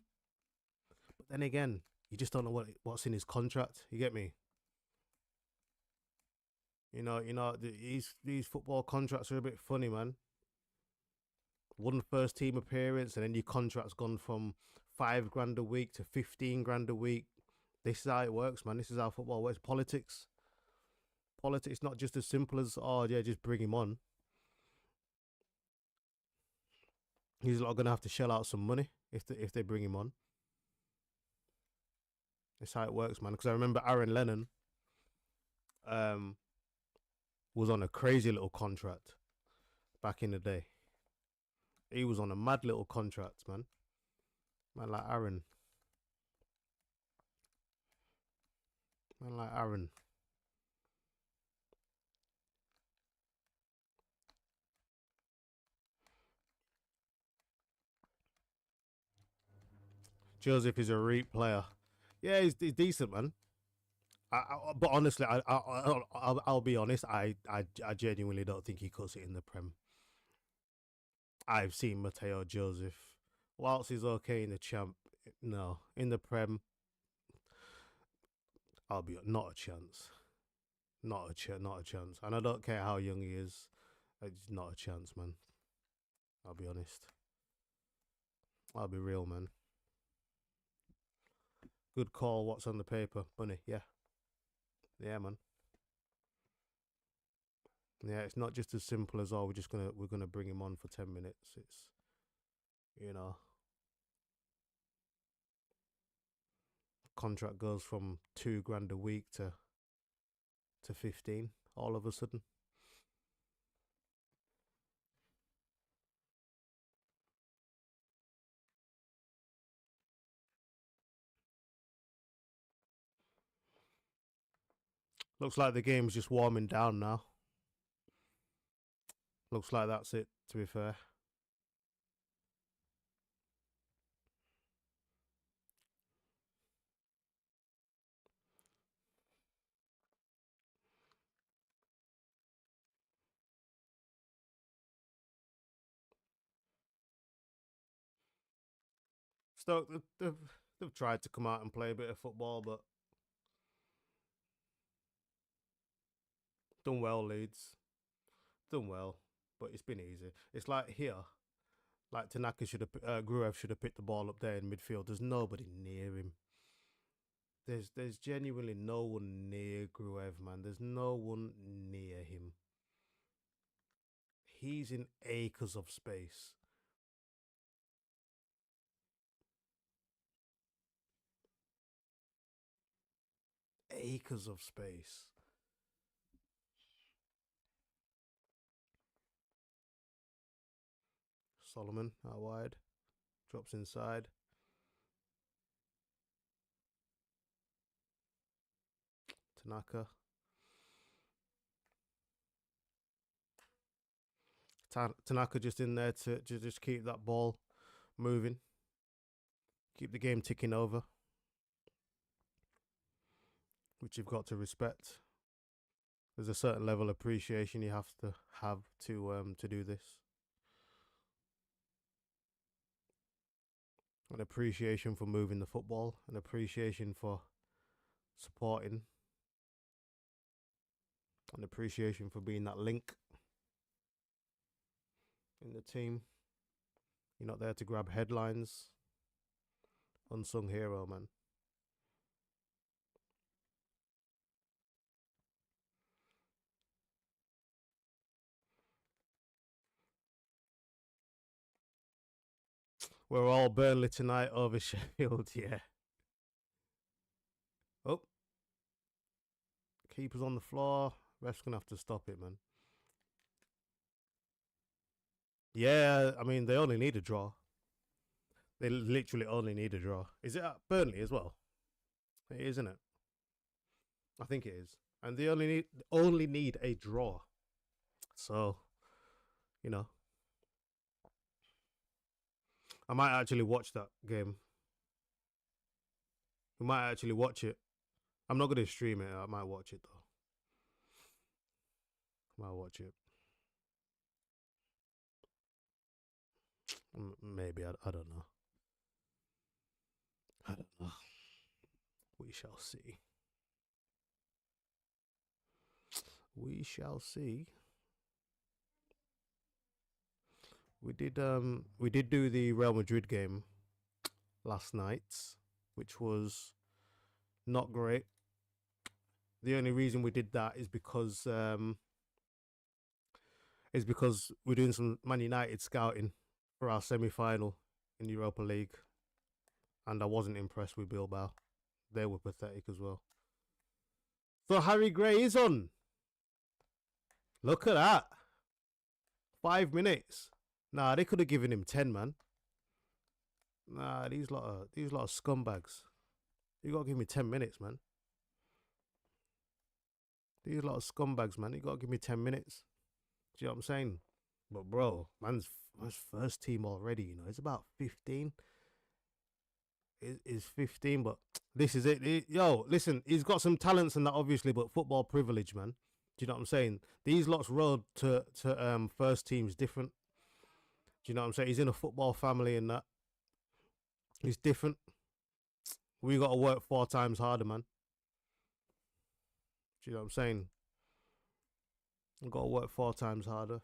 But then again, you just don't know what's in his contract. You get me? These football contracts are a bit funny, man. One first team appearance, and then your contract's gone from $5 grand a week to 15 grand a week. This is how it works, man. This is how football works. Politics not just as simple as just bring him on. He's not gonna have to shell out some money if they bring him on. That's how it works, man. Because I remember Aaron Lennon um was on a crazy little contract back in the day. He was on a mad little contract, man. Man like Aaron. Man like Aaron. Joseph is a reap player. Yeah, he's decent, man. But honestly, I'll be honest. I genuinely don't think he cuts it in the Prem. I've seen Matteo Joseph. Whilst he's okay in the champ, no, in the Prem, I'll be not a chance. Not a chance. And I don't care how young he is. It's not a chance, man. I'll be honest. I'll be real, man. Good call. What's on the paper, Bunny? Yeah, yeah, man. Yeah, it's not just as simple as we're gonna bring him on for 10 minutes. It's you know contract goes from $2 grand a week to 15 all of a sudden. Looks like the game's just warming down now. Looks like that's it. To be fair. Stoke, they've tried to come out and play a bit of football, but done well, Leeds. Done well, but it's been easy. It's like here, like Tanaka Gruev should have picked the ball up there in midfield. There's nobody near him. There's genuinely no one near Gruev, man. There's no one near him. He's in acres of space. Acres of space. Solomon out wide. Drops inside. Tanaka. Tanaka just in there to just keep that ball moving, keep the game ticking over, which you've got to respect. There's a certain level of appreciation you have to do this. An appreciation for moving the football, an appreciation for supporting, an appreciation for being that link in the team. You're not there to grab headlines. Unsung hero, man. We're all Burnley tonight over Sheffield, yeah. Oh. Keeper's on the floor. Ref's going to have to stop it, man. Yeah, I mean, they only need a draw. They literally only need a draw. Is it at Burnley as well? It is, isn't it? I think it is. And they only need a draw. So, you know, I might actually watch that game. We might actually watch it. I'm not going to stream it. I might watch it, though. I might watch it. Maybe. I don't know. I don't know. We shall see. We shall see. We did do the Real Madrid game last night, which was not great. The only reason we did that is because we're doing some Man United scouting for our semi-final in the Europa League, and I wasn't impressed with Bilbao. They were pathetic as well. So Harry Gray is on. Look at that. 5 minutes. Nah, they could have given him 10, man. Nah, these lot of scumbags. You gotta give me 10 minutes, man. These lot of scumbags, man. You gotta give me 10 minutes. Do you know what I'm saying? But bro, man's first team already. You know, it's about 15. Is 15, but this is it. Yo, listen, he's got some talents and that obviously, but football privilege, man. Do you know what I'm saying? These lots road to first teams different. Do you know what I'm saying? He's in a football family and that. He's different. We got to work 4 times harder, man. Do you know what I'm saying? We got to work 4 times harder.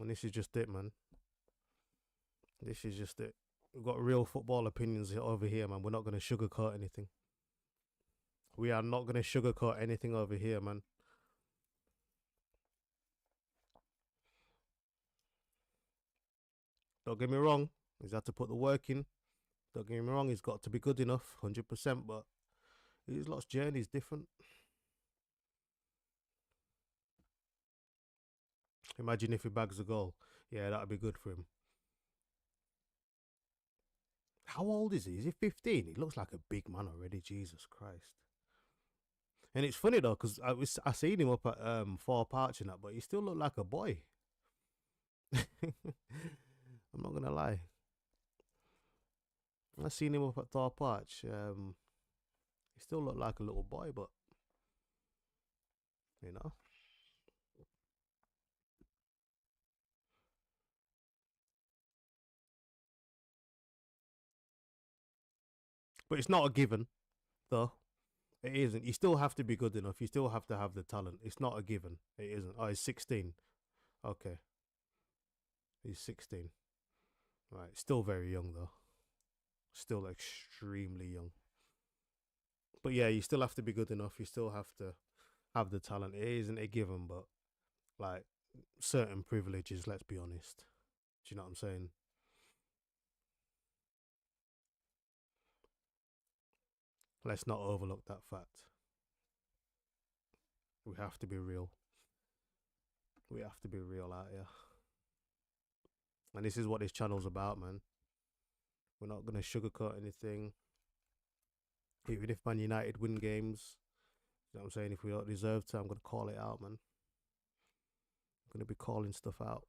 And this is just it, man. This is just it. We've got real football opinions over here, man. We're not going to sugarcoat anything. We are not going to sugarcoat anything over here, man. Don't get me wrong. He's had to put the work in. Don't get me wrong. He's got to be good enough, 100%. But his lot's journey is different. Imagine if he bags a goal. Yeah, that'd be good for him. How old is he? Is he 15? He looks like a big man already. Jesus Christ. And it's funny though, because I seen him up at Four Parch and that, but he still looked like a boy. I'm not gonna lie. I seen him up at Thor Parch. He still looked like a little boy, but you know. But it's not a given, though. It isn't. You still have to be good enough. You still have to have the talent. It's not a given. It isn't. Oh, he's 16. Okay. He's 16. Right. Still very young, though. Still extremely young. But yeah, you still have to be good enough. You still have to have the talent. It isn't a given, but like certain privileges, let's be honest. Do you know what I'm saying? Let's not overlook that fact. We have to be real. We have to be real out here. And this is what this channel's about, man. We're not going to sugarcoat anything. Even if Man United win games, You know what I'm saying? If we don't deserve to, I'm gonna call it out, man. I'm gonna be calling stuff out.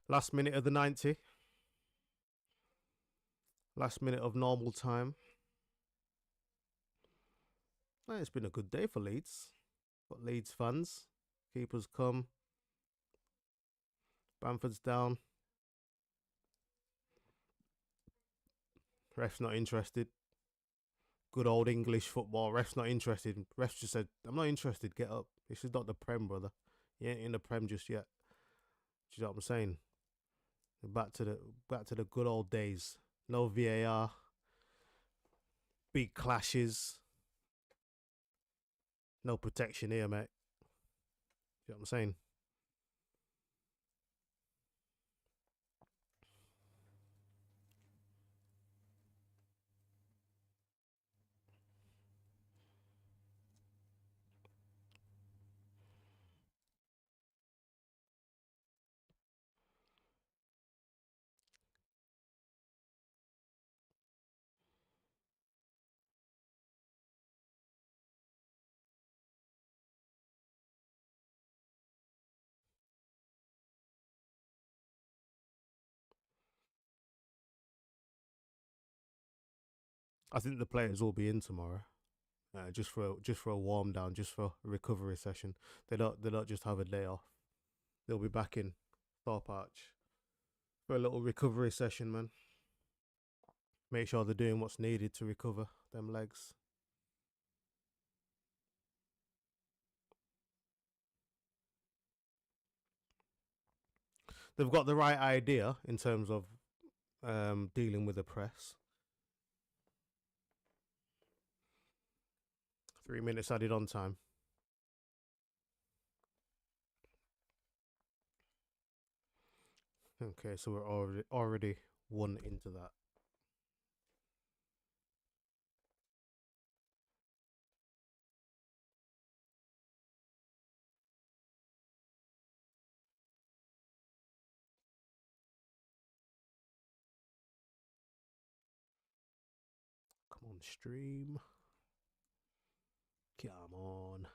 Last minute of the 90. Last minute of normal time. It's been a good day for Leeds. Got Leeds fans. Keepers come. Bamford's down. Ref's not interested. Good old English football. Ref's not interested. Ref just said, I'm not interested. Get up. This is not the Prem, brother. You ain't in the Prem just yet. Do you know what I'm saying? Back to the good old days. No VAR. Big clashes. No protection here, mate. You know what I'm saying? I think the players will be in tomorrow. Just for a warm down, just for a recovery session. They don't just have a day off. They'll be back in Thorpe Arch for a little recovery session, man. Make sure they're doing what's needed to recover them legs. They've got the right idea in terms of dealing with the press. 3 minutes added on time. Okay, so we're already one into that. Come on, stream. Come on.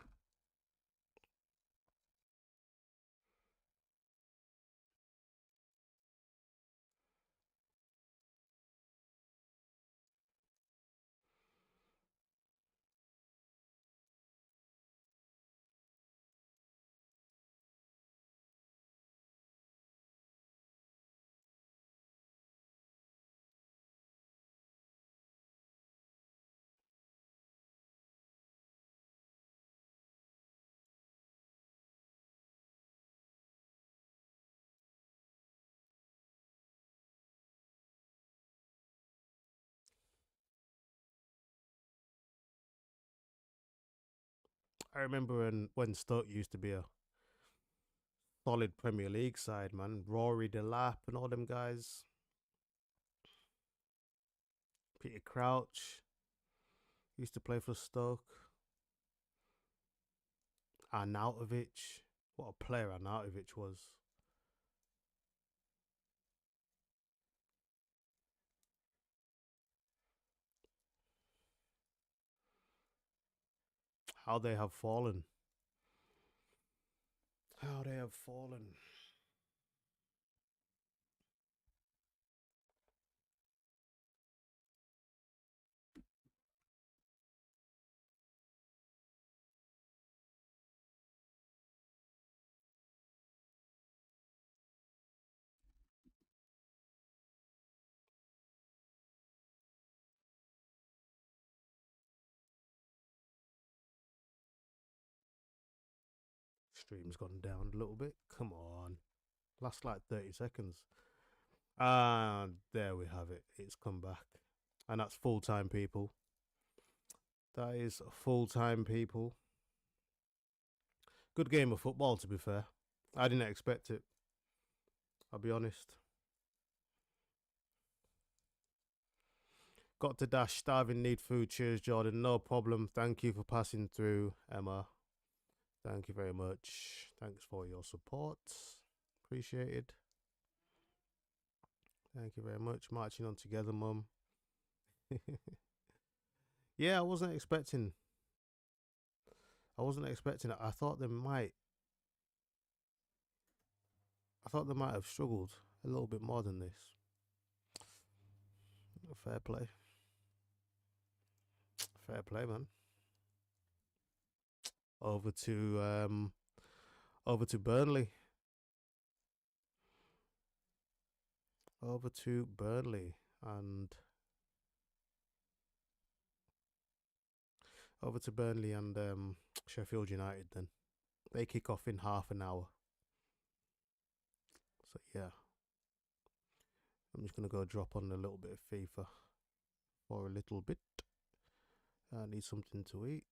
I remember when Stoke used to be a solid Premier League side, man. Rory Delap and all them guys. Peter Crouch used to play for Stoke. Arnautovic. What a player Arnautovic was. How they have fallen. How they have fallen. Stream's gone down a little bit. Come on. Last like 30 seconds. And there we have it. It's come back. And that's full time, people. That is full time, people. Good game of football, to be fair. I didn't expect it. I'll be honest. Got to dash, starving, need food. Cheers, Jordan. No problem. Thank you for passing through, Emma. Thank you very much. Thanks for your support. Appreciated. Thank you very much. Marching on together, mum. Yeah, I wasn't expecting. It. I thought they might. I thought they might have struggled a little bit more than this. Fair play. Fair play, man. Over to Burnley. Over to Burnley and Sheffield United. Then they kick off in half an hour. So yeah, I'm just gonna go drop on a little bit of FIFA for a little bit. I need something to eat.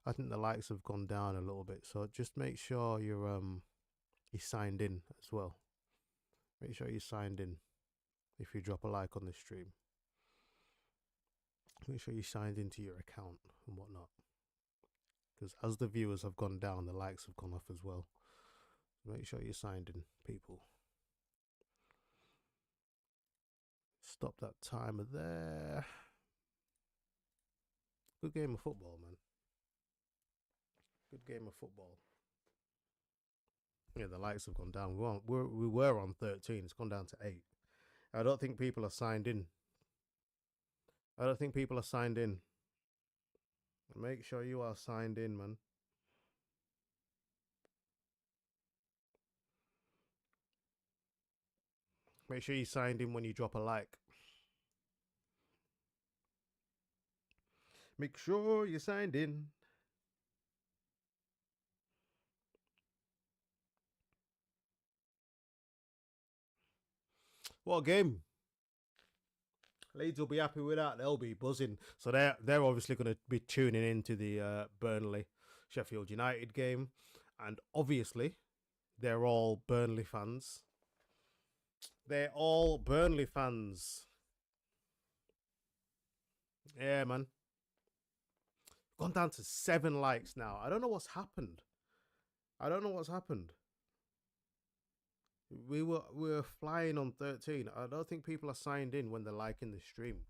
I think the likes have gone down a little bit, so just make sure you're signed in as well. Make sure you signed in if you drop a like on the stream. Make sure you signed into your account and whatnot, because as the viewers have gone down, the likes have gone off as well. Make sure you signed in, people. Stop that timer there. Good game of football, man. Good game of football. Yeah, the likes have gone down. We were on 13. It's gone down to 8. I don't think people are signed in. Make sure you are signed in, man. Make sure you signed in when you drop a like. Make sure you signed in. What a game. Leeds will be happy with that. They'll be buzzing. So they're obviously going to be tuning into the Burnley Sheffield United game. And obviously, they're all Burnley fans. They're all Burnley fans. Yeah, man. Gone down to 7 likes now. I don't know what's happened. We were flying on 13. I don't think people are signed in when they're liking the stream.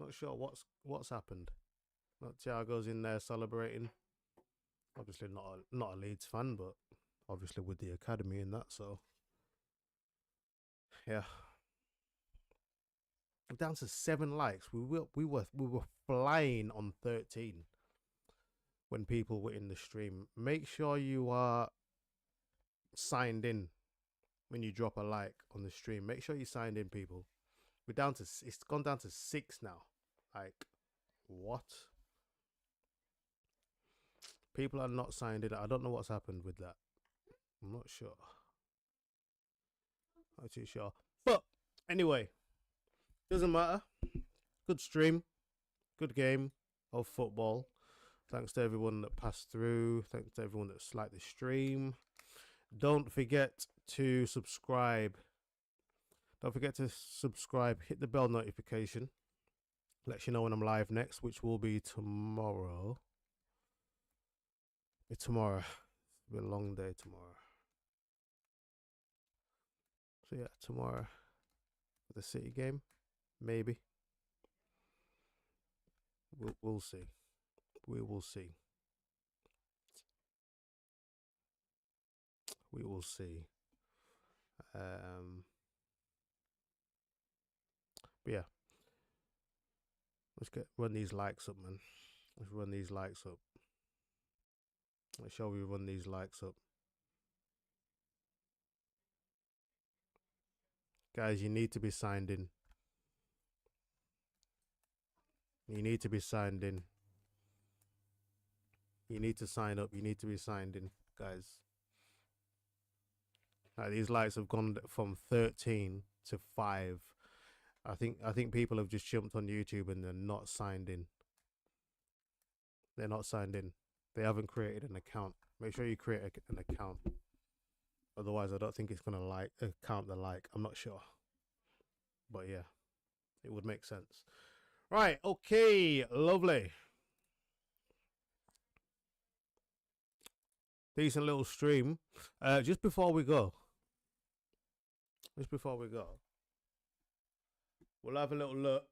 Not sure what's happened. Not Thiago's in there celebrating. Obviously not a Leeds fan, but obviously with the academy and that, so yeah. Down to 7 likes. We were flying on 13 when people were in the stream. Make sure you are signed in when you drop a like on the stream. Make sure you signed in, people. It's gone down to 6 now. Like, what? People are not signed in. I don't know what's happened with that. I'm not sure. Not too sure. But anyway, doesn't matter. Good stream. Good game of football. Thanks to everyone that passed through. Thanks to everyone that's liked the stream. Don't forget to subscribe. Hit the bell notification. Lets you know when I'm live next, which will be tomorrow. It'll be a long day tomorrow. So yeah, tomorrow for the City game, maybe. We'll see. We will see. We will see. But yeah, let's run these likes up, man. Let's run these likes up. Make sure we run these likes up. Guys, you need to be signed in. You need to be signed in. You need to sign up. You need to be signed in, guys. These likes have gone from 13 to 5. I think people have just jumped on YouTube and they're not signed in. They're not signed in. They haven't created an account. Make sure you create an account. Otherwise, I don't think it's gonna count the like. I'm not sure, but yeah, it would make sense. Right. Okay. Lovely. decent little stream. Just before we go, we'll have a little look.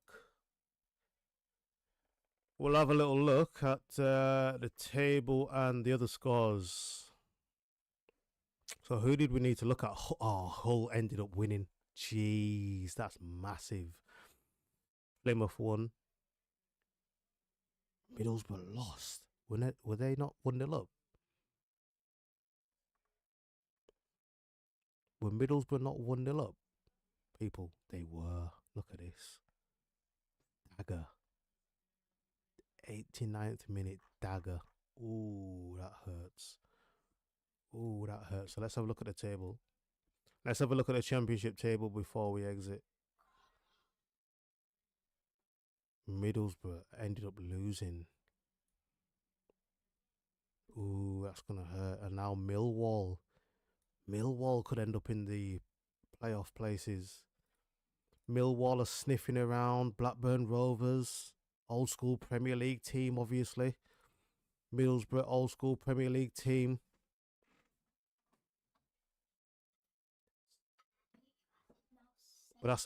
We'll have a little look at the table and the other scores. So who did we need to look at? Oh, Hull ended up winning. Jeez, that's massive. Plymouth won. Middlesbrough lost. Were they not 1-0 up? Were Middlesbrough not 1-0 up? People, they were. Look at this. Dagger. 89th minute dagger. Ooh, that hurts. Ooh, that hurts. So let's have a look at the table. Let's have a look at the championship table before we exit. Middlesbrough ended up losing. Ooh, that's going to hurt. And now Millwall. Millwall could end up in the playoff places. Millwall are sniffing around. Blackburn Rovers. Old school Premier League team, obviously. Middlesbrough, old school Premier League team. But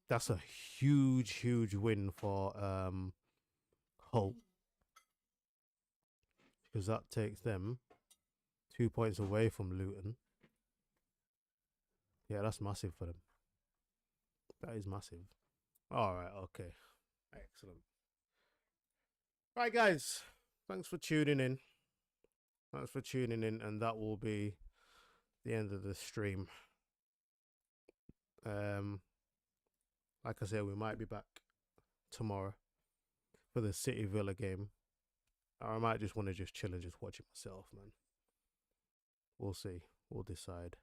that's a huge win for Hull, because that takes them 2 points away from Luton. Yeah, that's massive for them. That is massive. All right, okay, excellent. Right, guys, thanks for tuning in. And that will be the end of the stream. Like I said, we might be back tomorrow for the City Villa game. Or I might just want to just chill and just watch it myself, man. We'll see. We'll decide.